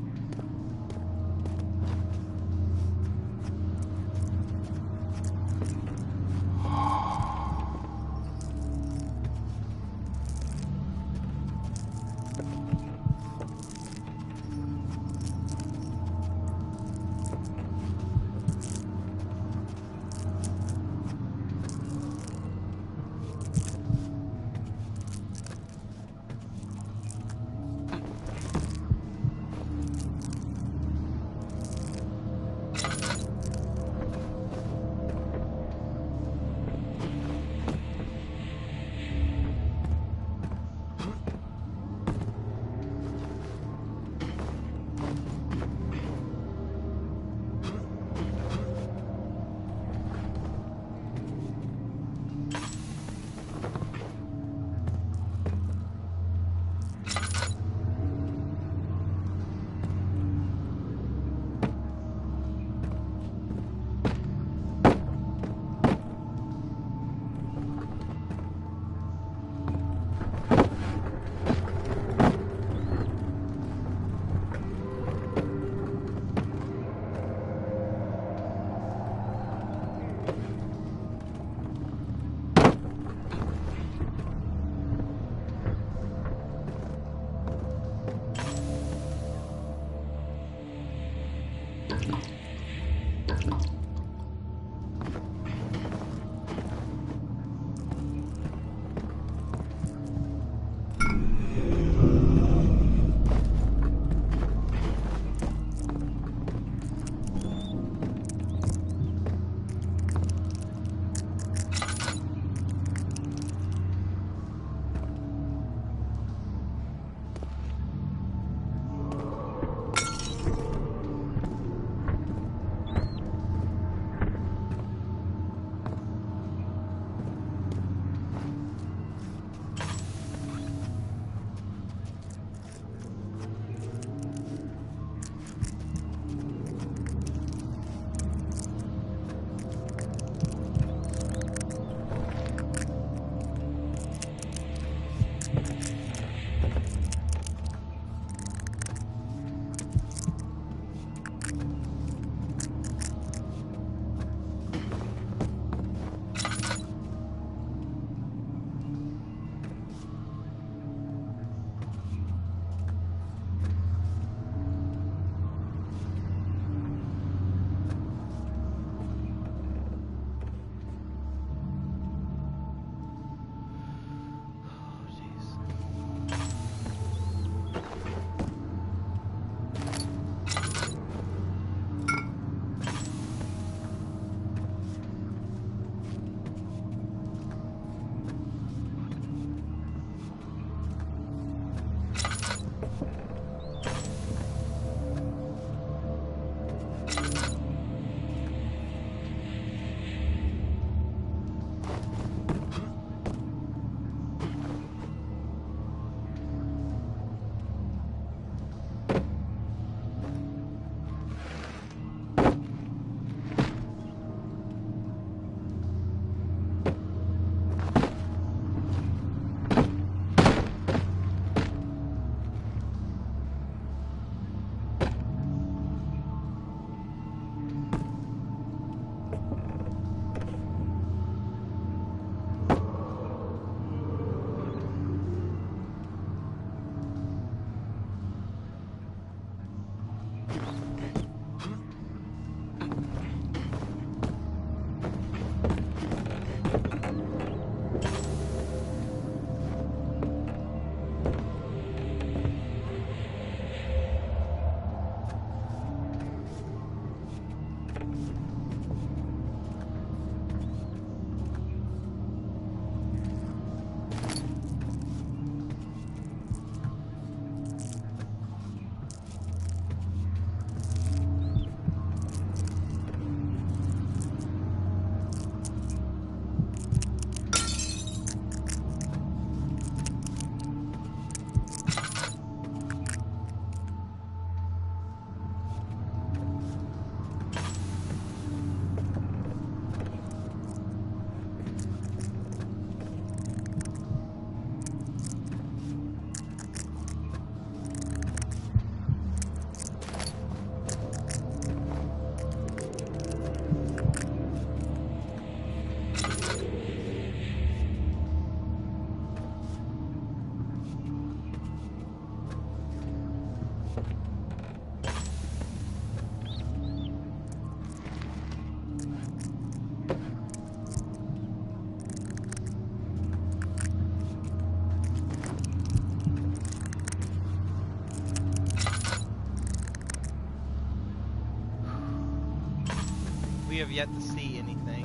We have yet to see anything.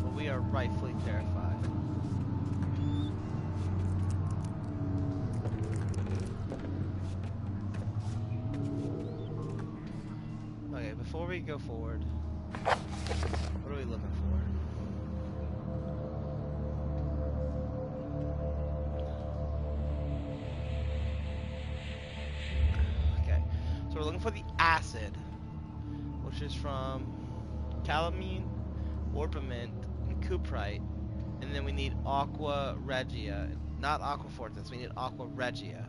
But we are rightfully terrified. Okay, before we go forward, what are we looking for? Okay, so we're looking for the acid, which is from calamine, orpiment, and cuprite, and then we need aqua regia, not aqua fortis. We need aqua regia.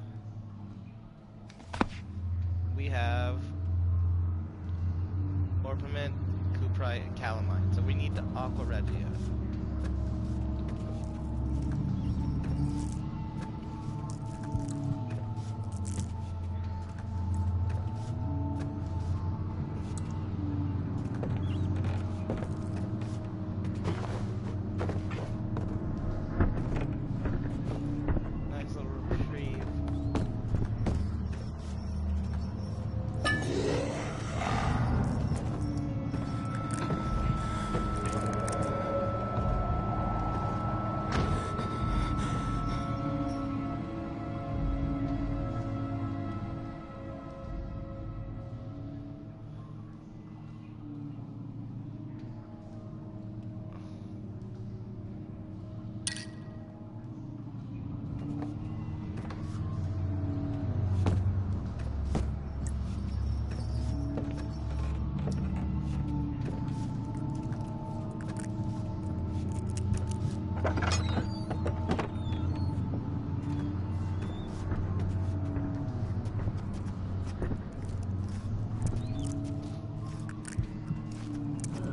We have orpiment, cuprite, and calamine, so we need the aqua regia.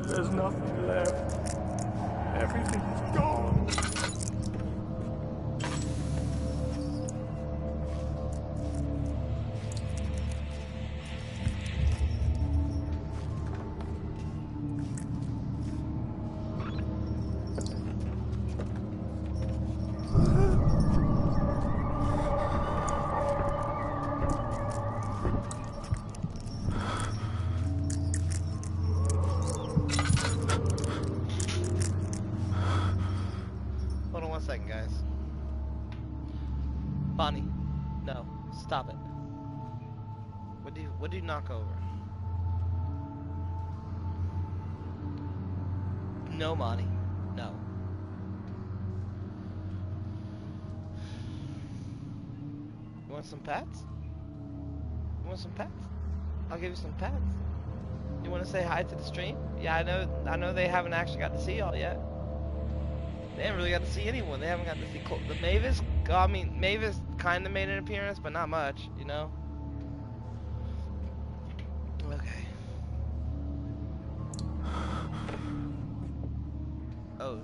There's nothing left. Everything's gone. Hold on 1 second, guys. Bonnie, no, stop it. What do you knock over? No, Bonnie, no. You want some pets? You want some pets? I'll give you some pets. You want to say hi to the stream? Yeah, I know they haven't actually got to see y'all yet. They haven't really got to see anyone. They haven't got to see the Mavis. I mean, Mavis kind of made an appearance, but not much, you know? Okay. Oh.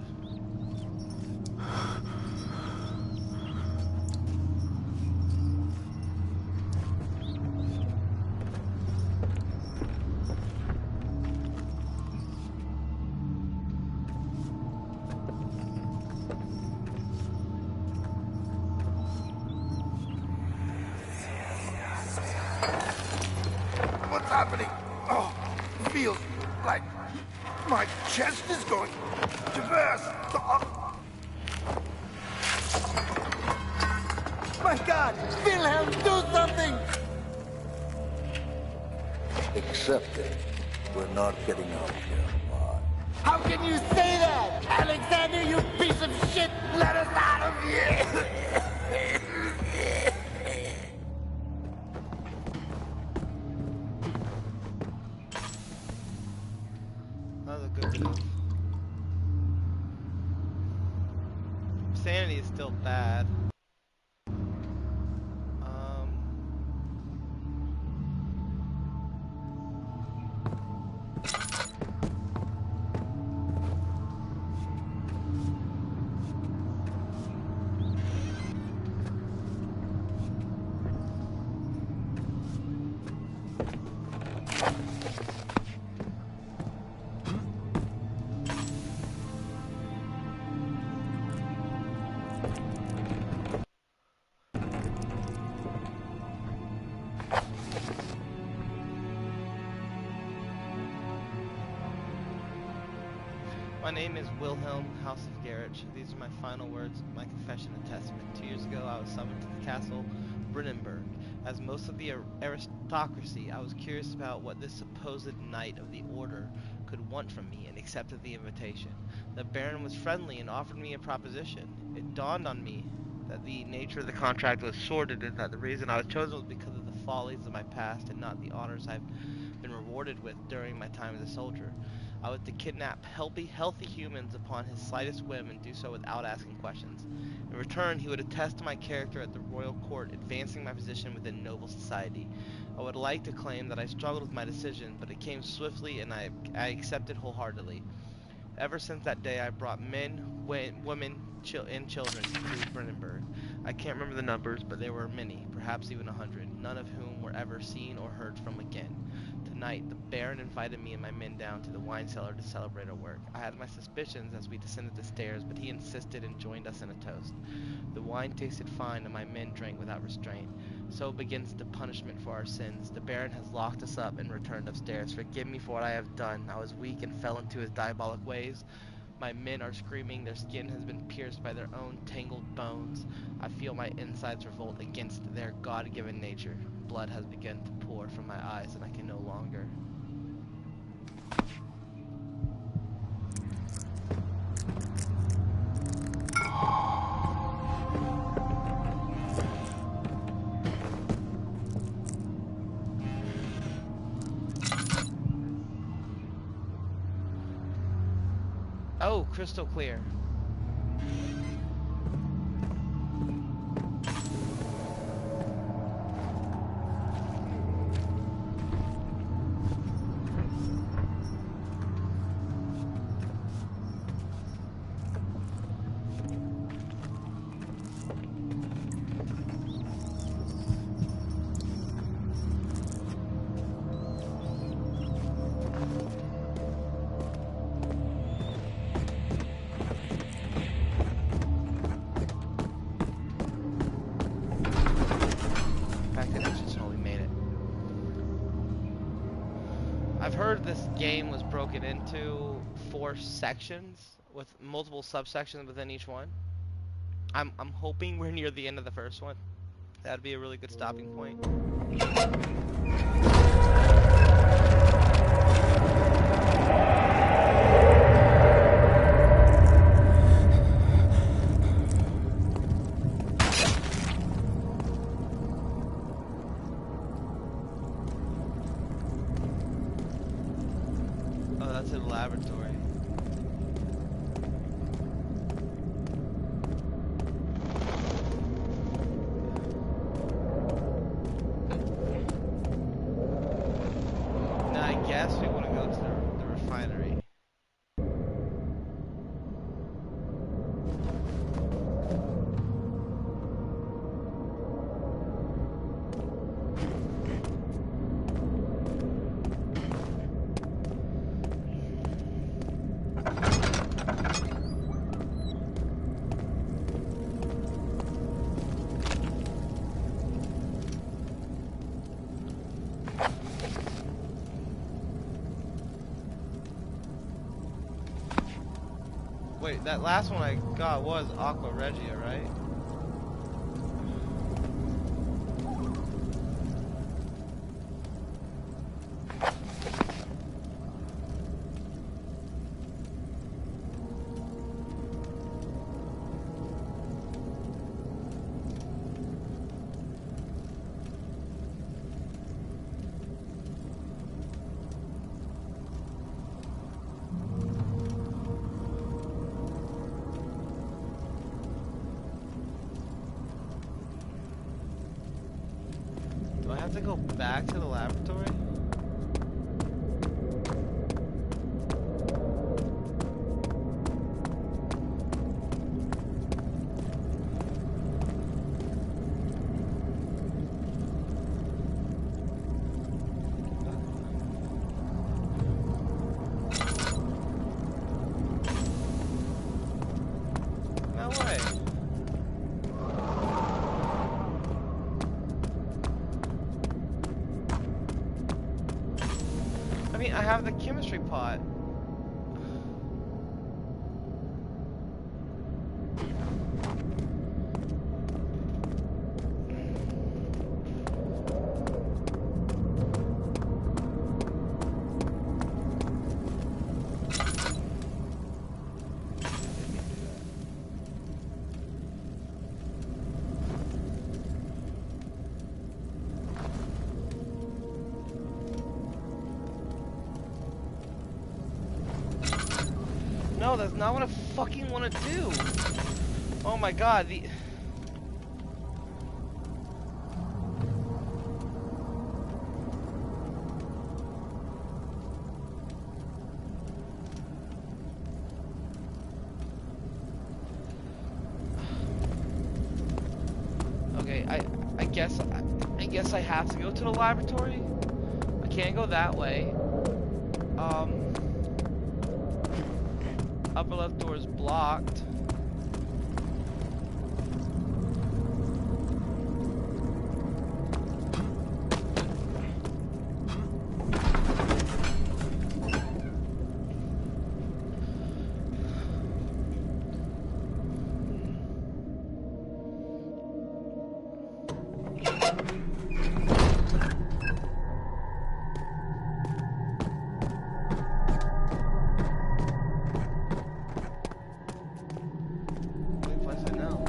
What's happening? Oh, it feels like my chest is going to burst. Oh. My God! Wilhelm, do something! Accept it. We're not getting out of here alive. How can you say that? Alexander, you piece of shit! Let us out of here! That was a good move. Sanity is still bad. My name is Wilhelm, House of Garrett. These are my final words, my confession and testament. 2 years ago, I was summoned to the castle Brennenburg. As most of the aristocracy, I was curious about what this supposed knight of the order could want from me, and accepted the invitation. The Baron was friendly and offered me a proposition. It dawned on me that the nature of the contract was sordid, and that the reason I was chosen was because of the follies of my past and not the honors I've been rewarded with during my time as a soldier. I was to kidnap healthy humans upon his slightest whim and do so without asking questions. In return, he would attest to my character at the royal court, advancing my position within noble society. I would like to claim that I struggled with my decision, but it came swiftly and I accepted wholeheartedly. Ever since that day, I brought men, women, and children to Brennenburg. I can't remember the numbers, but there were many, perhaps even 100, none of whom were ever seen or heard from again. Tonight, the Baron invited me and my men down to the wine cellar to celebrate our work. I had my suspicions as we descended the stairs, but he insisted and joined us in a toast. The wine tasted fine, and my men drank without restraint. So begins the punishment for our sins. The Baron has locked us up and returned upstairs. Forgive me for what I have done. I was weak and fell into his diabolic ways. My men are screaming. Their skin has been pierced by their own tangled bones. I feel my insides revolt against their God-given nature. Blood has begun to pour from my eyes, and I can no longer. Oh, crystal clear. I've heard this game was broken into 4 sections with multiple subsections within each one. I'm hoping we're near the end of the first one. That'd be a really good stopping point. Oh, that's in the laboratory. Now I guess we want to go to the refinery. Wait, that last one I got was Aqua Regia, right? Do I have to go back to the laboratory? No way. I mean, I have the chemistry pot. No, that's not what I fucking want to do. Oh my god, the... Okay, I guess I have to go to the laboratory. I can't go that way. Upper left door is blocked. Only place I know.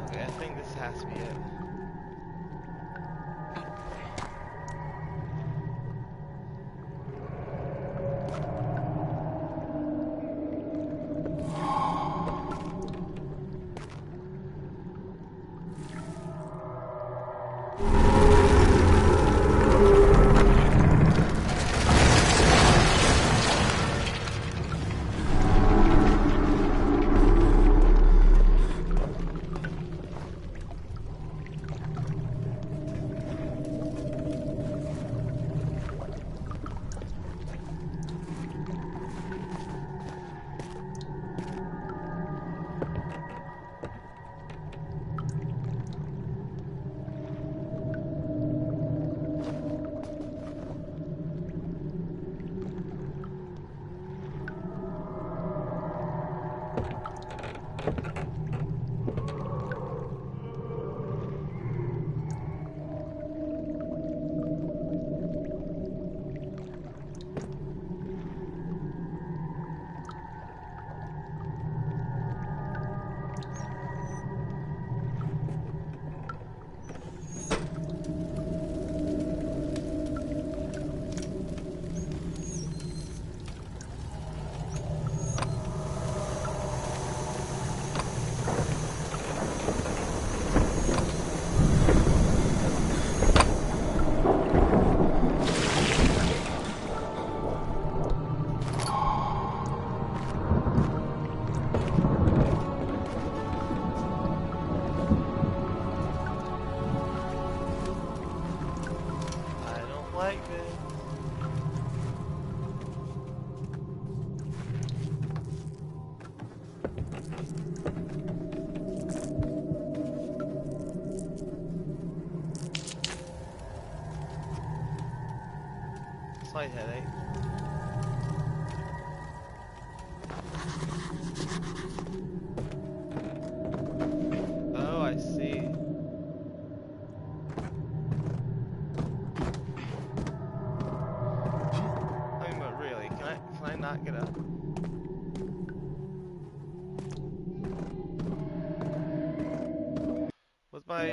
Okay, I think this has to be it. I don't like this. Slight headache. Oh, I see. I mean, but really, can I not get up? What's my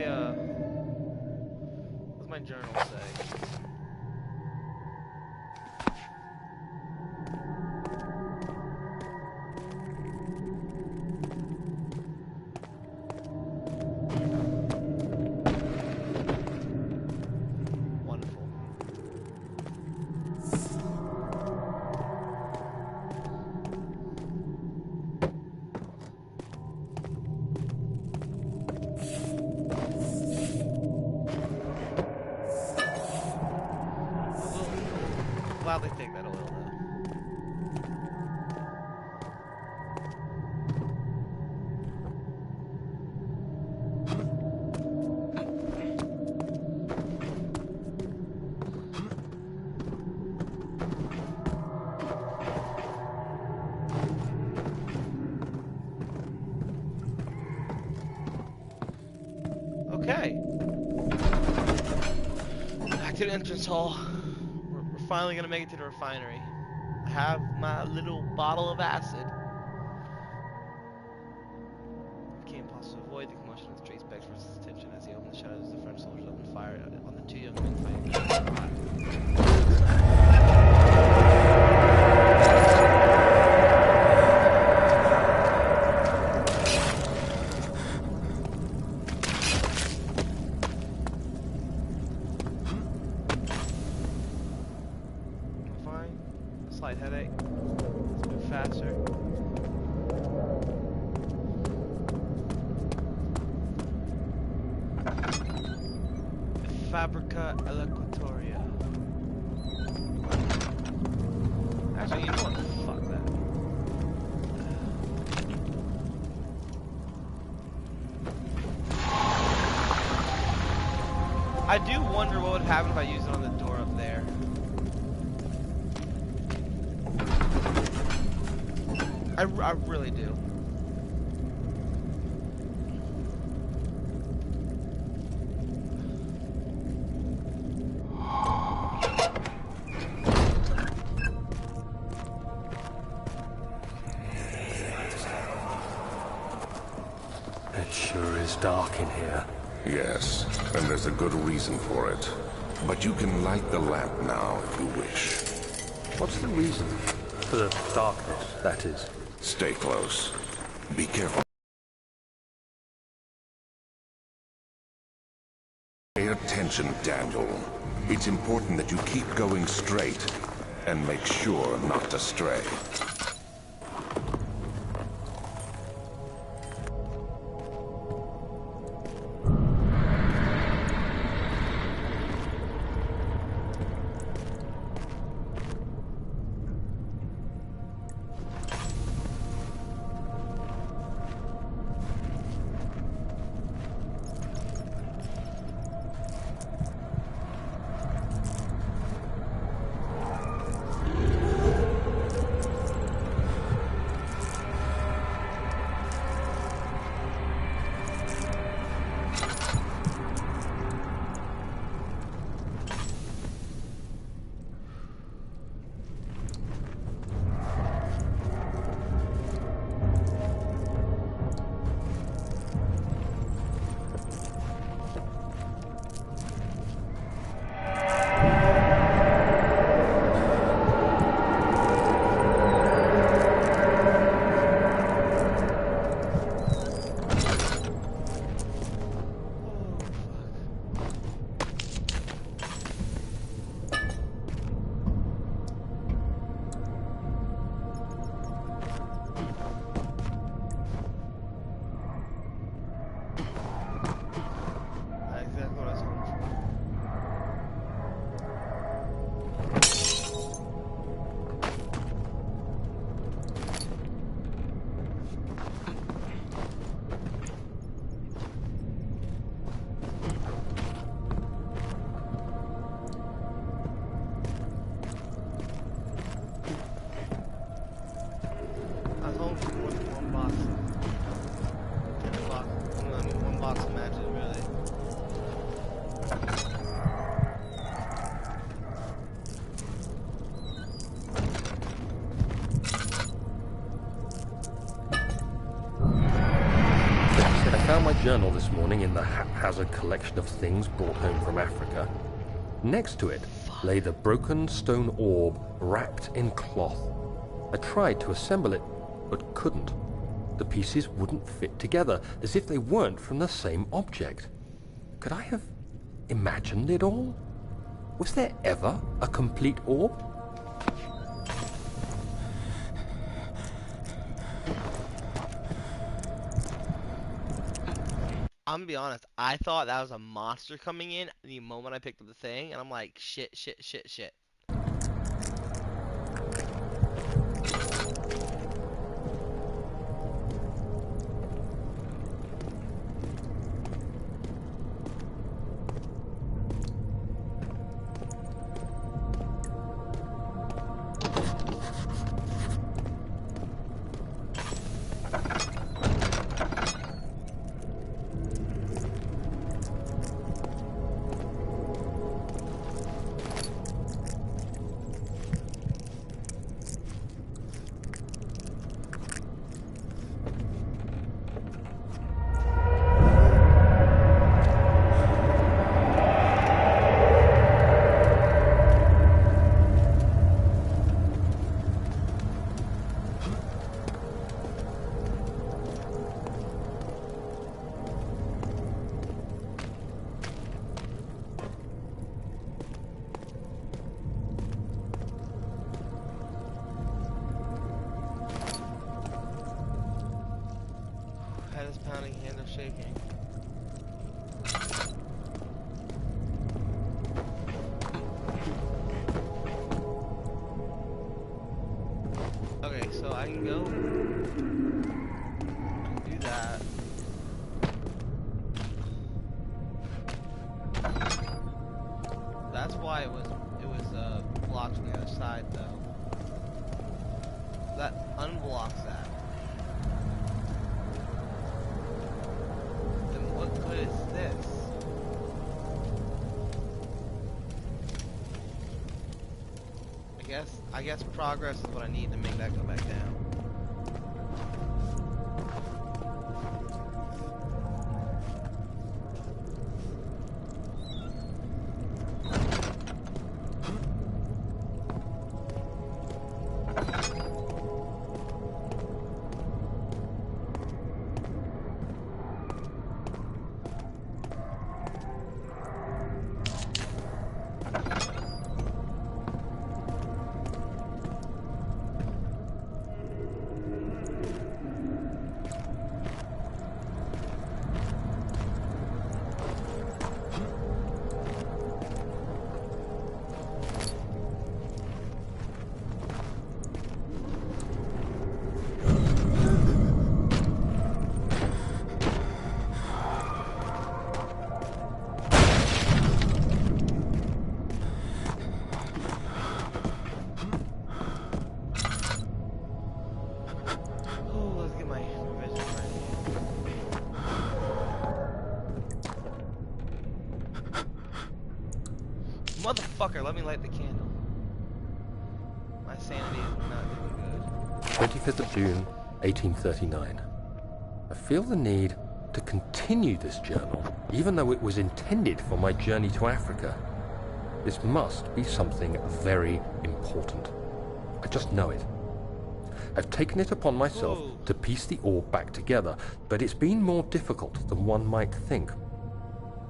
journal say? Wonderful. Okay. Back to the entrance hall. We're finally gonna make it to the refinery. I have my little bottle of acid. Can't possibly avoid the commotion as Trace begs for his attention as he opens the shadows. The French soldiers open fire on the two young men fighting. Fine. Slight headache. Let's move faster. Fabrica Elocutoria. Actually, you know what? Fuck that. I do wonder what would happen if I used it on the door up there. I really do. It sure is dark in here. Yes, and there's a good reason for it. But you can light the lamp now if you wish. What's the reason? For the darkness, that is. Stay close. Be careful. Pay attention, Daniel. It's important that you keep going straight and make sure not to stray. Journal this morning in the haphazard collection of things brought home from Africa. Next to it lay the broken stone orb wrapped in cloth. I tried to assemble it, but couldn't. The pieces wouldn't fit together, as if they weren't from the same object. Could I have imagined it all? Was there ever a complete orb? I'm gonna be honest, I thought that was a monster coming in the moment I picked up the thing, and I'm like, shit, shit, shit, shit. no shaking. Okay, so I can go. I can do that. That's why it was blocked from the other side though. That unblocks that. Then what good is this? I guess progress is what I need to make that go back down. Motherfucker, let me light the candle. My sanity is not doing good. 25th of June, 1839. I feel the need to continue this journal, even though it was intended for my journey to Africa. This must be something very important. I just know it. I've taken it upon myself to piece the orb back together, but it's been more difficult than one might think.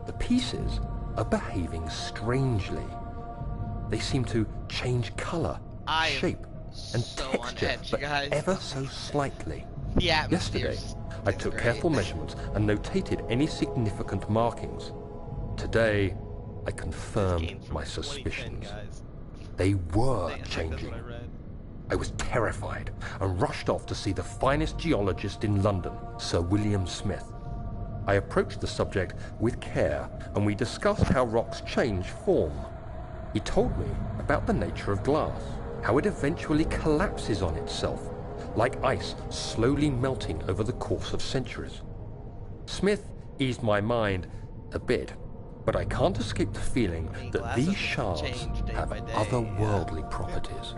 The pieces are behaving strangely. They seem to change color, shape, and so texture, on edge, but guys. ever so slightly. The atmosphere. Yesterday, I took careful measurements and notated any significant markings. Today, I confirmed my suspicions. They were changing. I was terrified and rushed off to see the finest geologist in London, Sir William Smith. I approached the subject with care, and we discussed how rocks change form. He told me about the nature of glass, how it eventually collapses on itself, like ice slowly melting over the course of centuries. Smith eased my mind a bit, but I can't escape the feeling that these shards have otherworldly properties.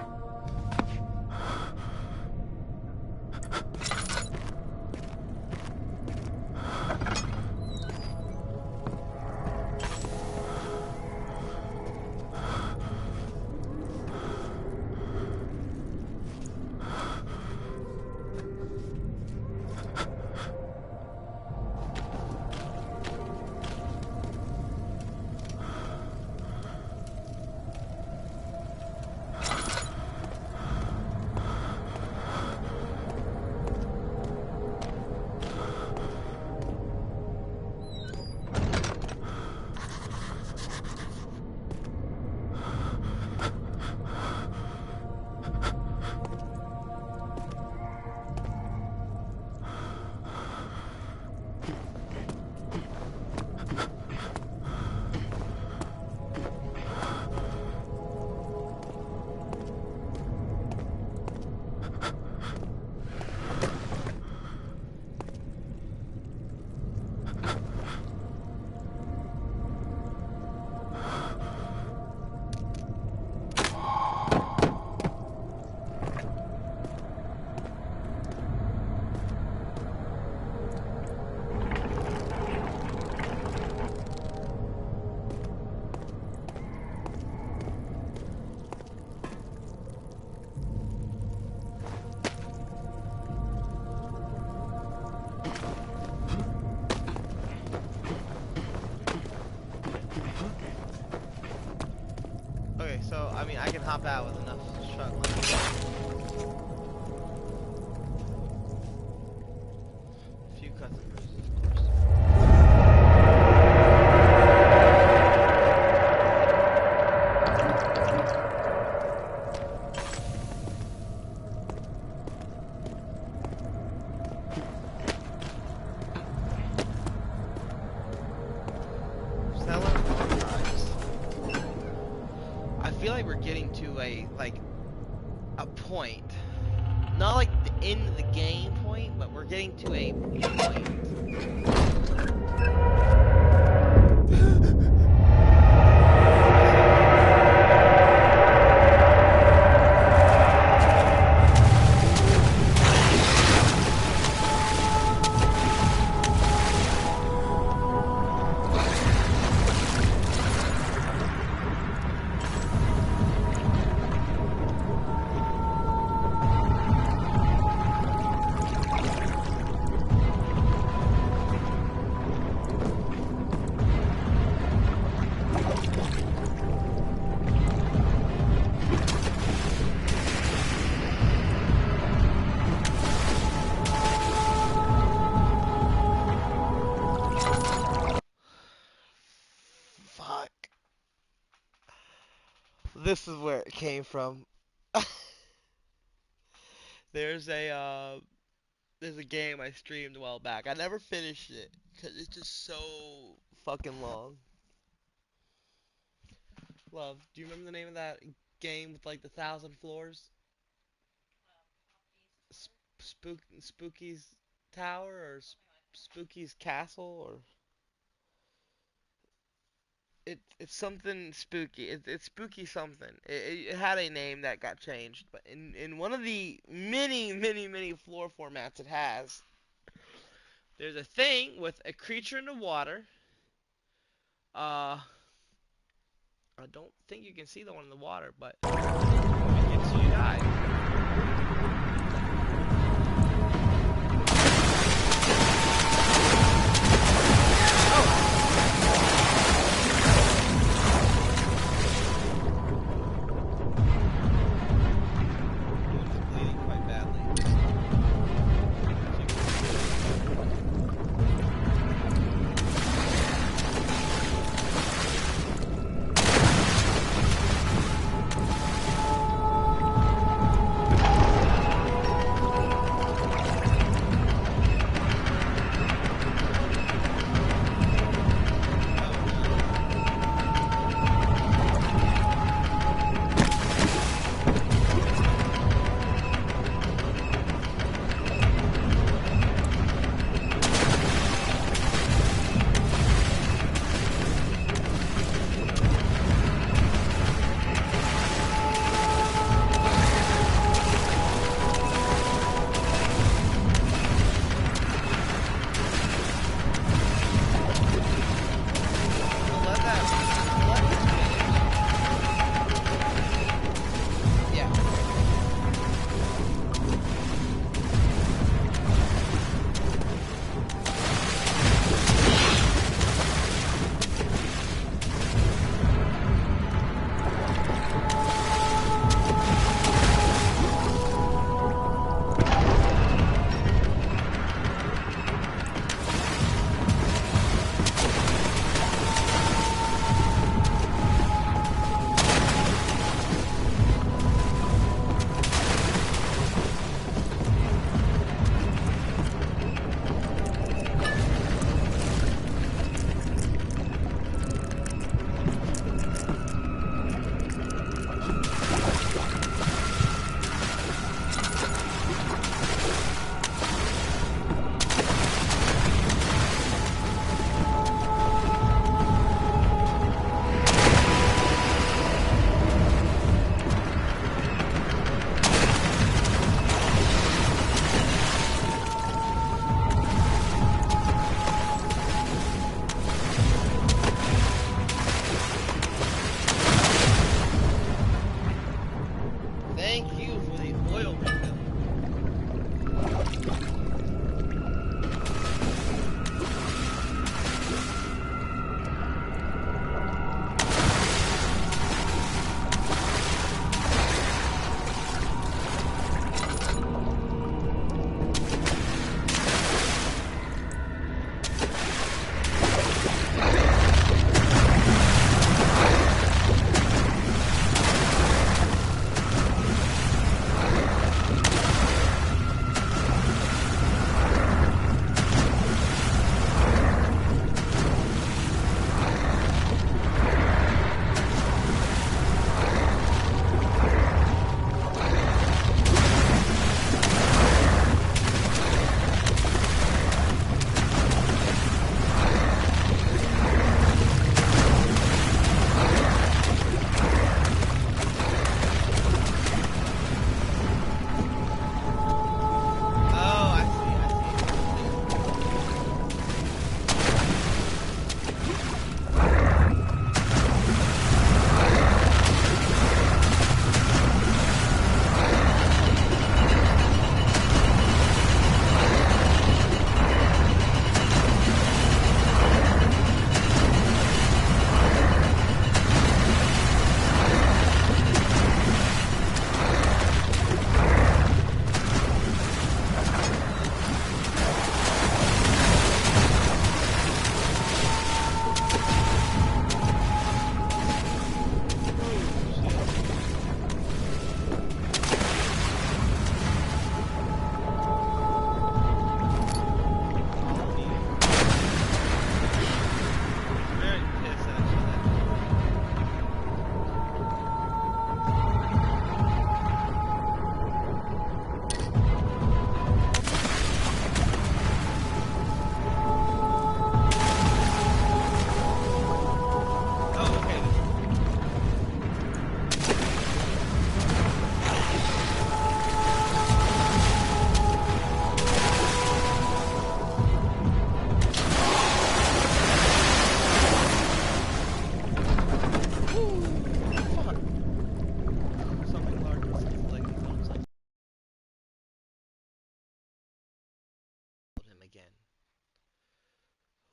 Okay, so I mean I can hop out with enough struggling. A few cuts and bruises, of course. point. Not like the end of the game point, but we're getting to a point. Fuck. This is where it came from. There's a game I streamed a while back. I never finished it because it's just so fucking long. Love, do you remember the name of that game with like the 1,000 floors? Spooky's Tower or Spooky's Castle or it's something spooky. It's spooky something. It had a name that got changed, but in one of the many floor formats it has, there's a thing with a creature in the water. Uh, I don't think you can see the one in the water, but if it gets you, you die. It's bleeding quite badly.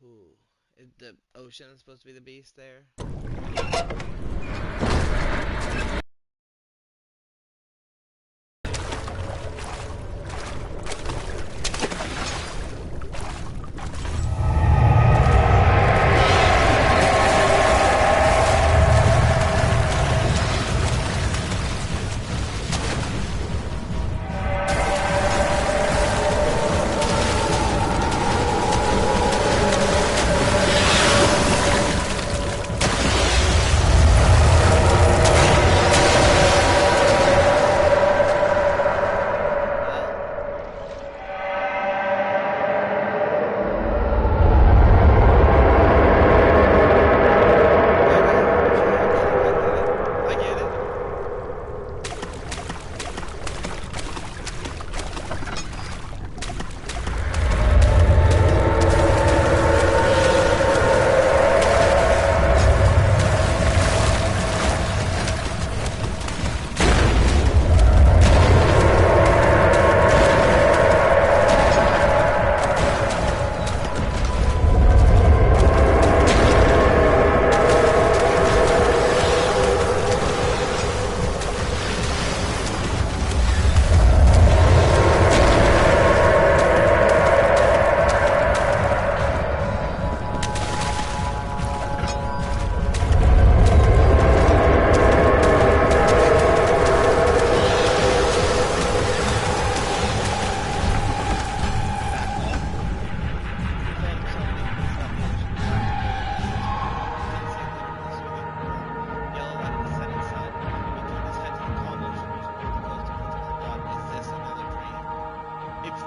Ooh. The ocean is supposed to be the beast there. I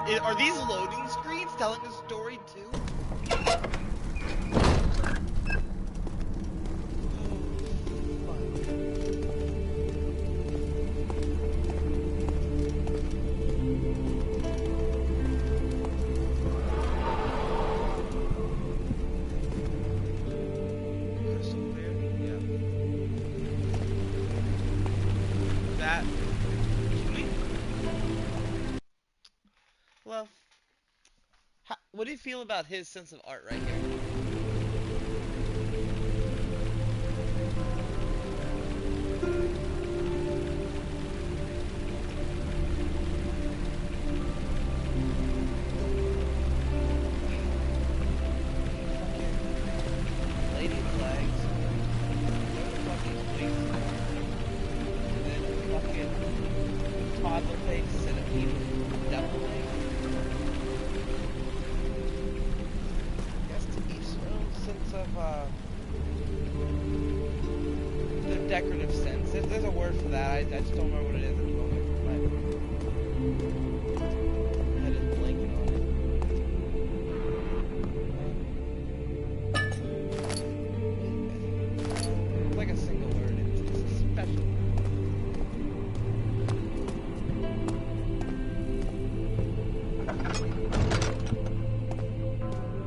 get it. Are these loading screens telling a story too? Crystal clear? Yeah. That. Sweet. Well, what do you feel about his sense of art right here? Lady flags. Where the fuck is please? And then fucking toddler face, centipede, devil face. Guess to each their own sense of the decorative sense. There's a word for that. I just don't remember what it is at the moment. My head is blanking on it. It's like a single word. It's a special word.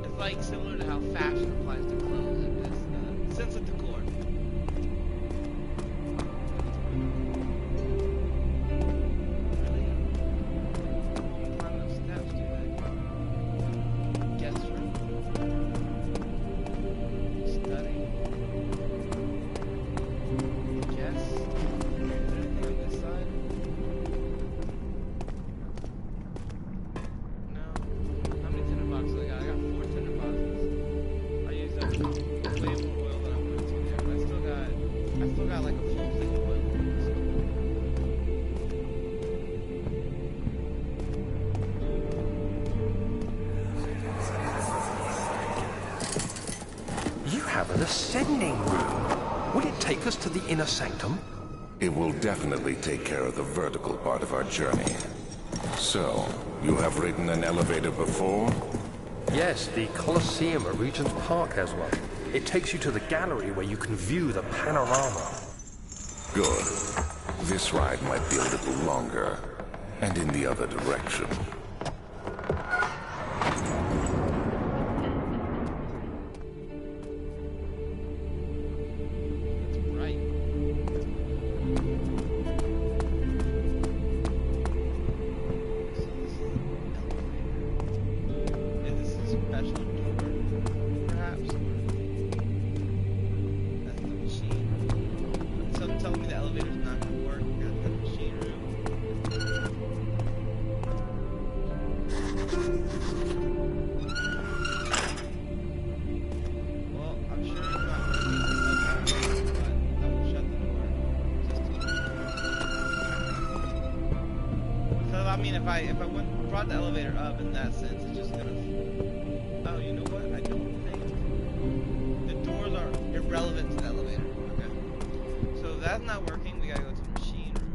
It's like similar to how fashion applies to clothes in this sense of decor. Really? You climb those steps, do they? Guest room. Study. Guess. Is there anything on this side? No. How many tinder boxes I got? I got 4 tinder boxes. I used up way more oil than I wanted to there, but I still got like a full thing of oil. You have an ascending room. Will it take us to the inner sanctum? It will definitely take care of the vertical part of our journey. So, you have ridden an elevator before? Yes, the Colosseum at Regent's Park has one. It takes you to the gallery where you can view the panorama. Good. This ride might be a little longer, and in the other direction. Right. So this is an elevator. And this is a special door. Well, I'm sure it's not working, but I will shut the door. So I mean, if I brought the elevator up in that sense, it's just gonna. Oh, you know what? I don't think the doors are irrelevant to the elevator. Okay. So if that's not working, we gotta go to the machine room.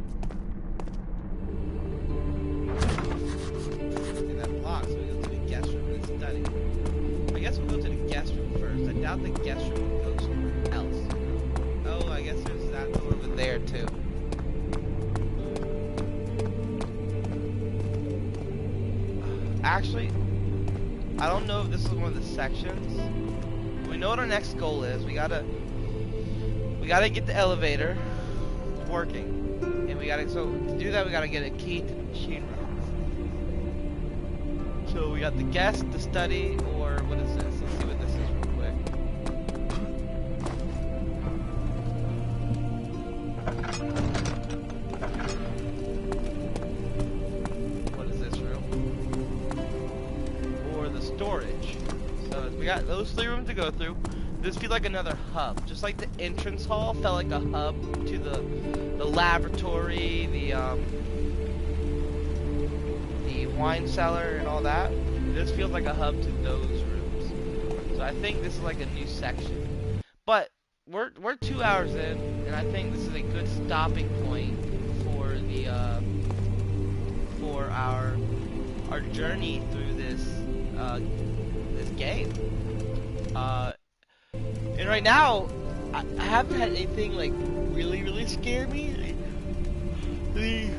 And that blocks, so we go to the guest room and study. I guess we'll go to the guest room first. I doubt the guest room will go somewhere else. Oh, I guess there's that door over there too. Actually, I don't know if this is one of the sections. We know what our next goal is. We gotta get the elevator working, and so to do that we gotta get a key to the machine room. So we got the guest, the study, or what is this? Let's see what this is real quick. What is this room? Or the storage. So we got those 3 rooms to go through. This feels like another hub, just like the entrance hall felt like a hub to the laboratory, the wine cellar, and all that. This feels like a hub to those rooms. So I think this is like a new section. But we're 2 hours in, and I think this is a good stopping point for the for our journey through this this game. And right now, I haven't had anything like really scare me. The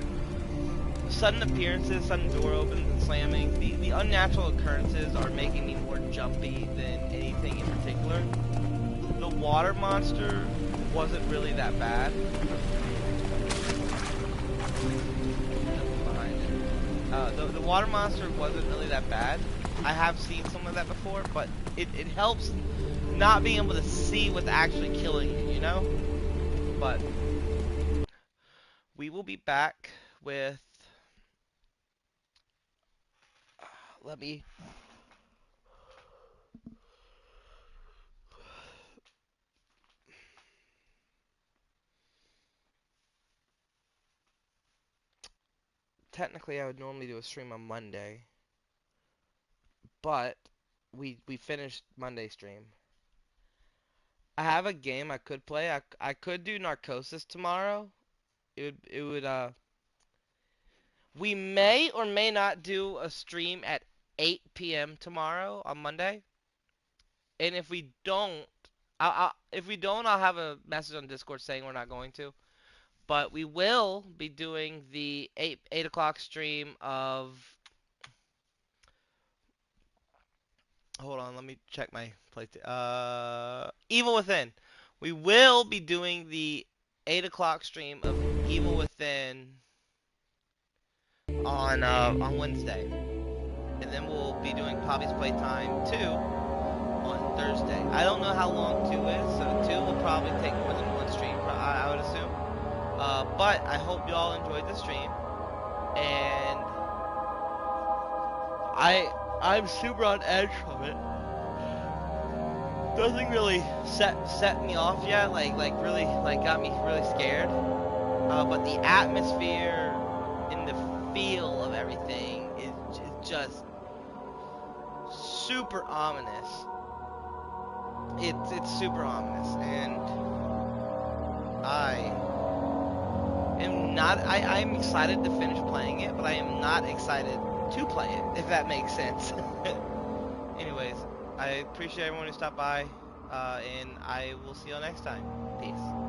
sudden appearances, sudden door opens and slamming, the unnatural occurrences are making me more jumpy than anything in particular. The water monster wasn't really that bad. The water monster wasn't really that bad. I have seen some of that before, but it helps not being able to see what's actually killing you, you know? But we will be back with let me technically I would normally do a stream on Monday, but we finished Monday stream. I have a game I could play. I could do Narcosis tomorrow. It would we may or may not do a stream at 8 p.m. tomorrow on Monday. And if we don't, I'll have a message on Discord saying we're not going to. But we will be doing the 8 o'clock stream of. Hold on, let me check my play. Evil Within. We will be doing the 8 o'clock stream of Evil Within on Wednesday, and then we'll be doing Poppy's Playtime 2 on Thursday. I don't know how long 2 is, so 2 will probably take more than one stream, I would assume. But I hope y'all enjoyed the stream, and I'm super on edge from it. Doesn't really set me off yet, like really got me really scared. But the atmosphere and the feel of everything is just super ominous. It's super ominous, and I'm excited to finish playing it, but I am not excited to play it, if that makes sense. Anyways, I appreciate everyone who stopped by, and I will see y'all next time. Peace.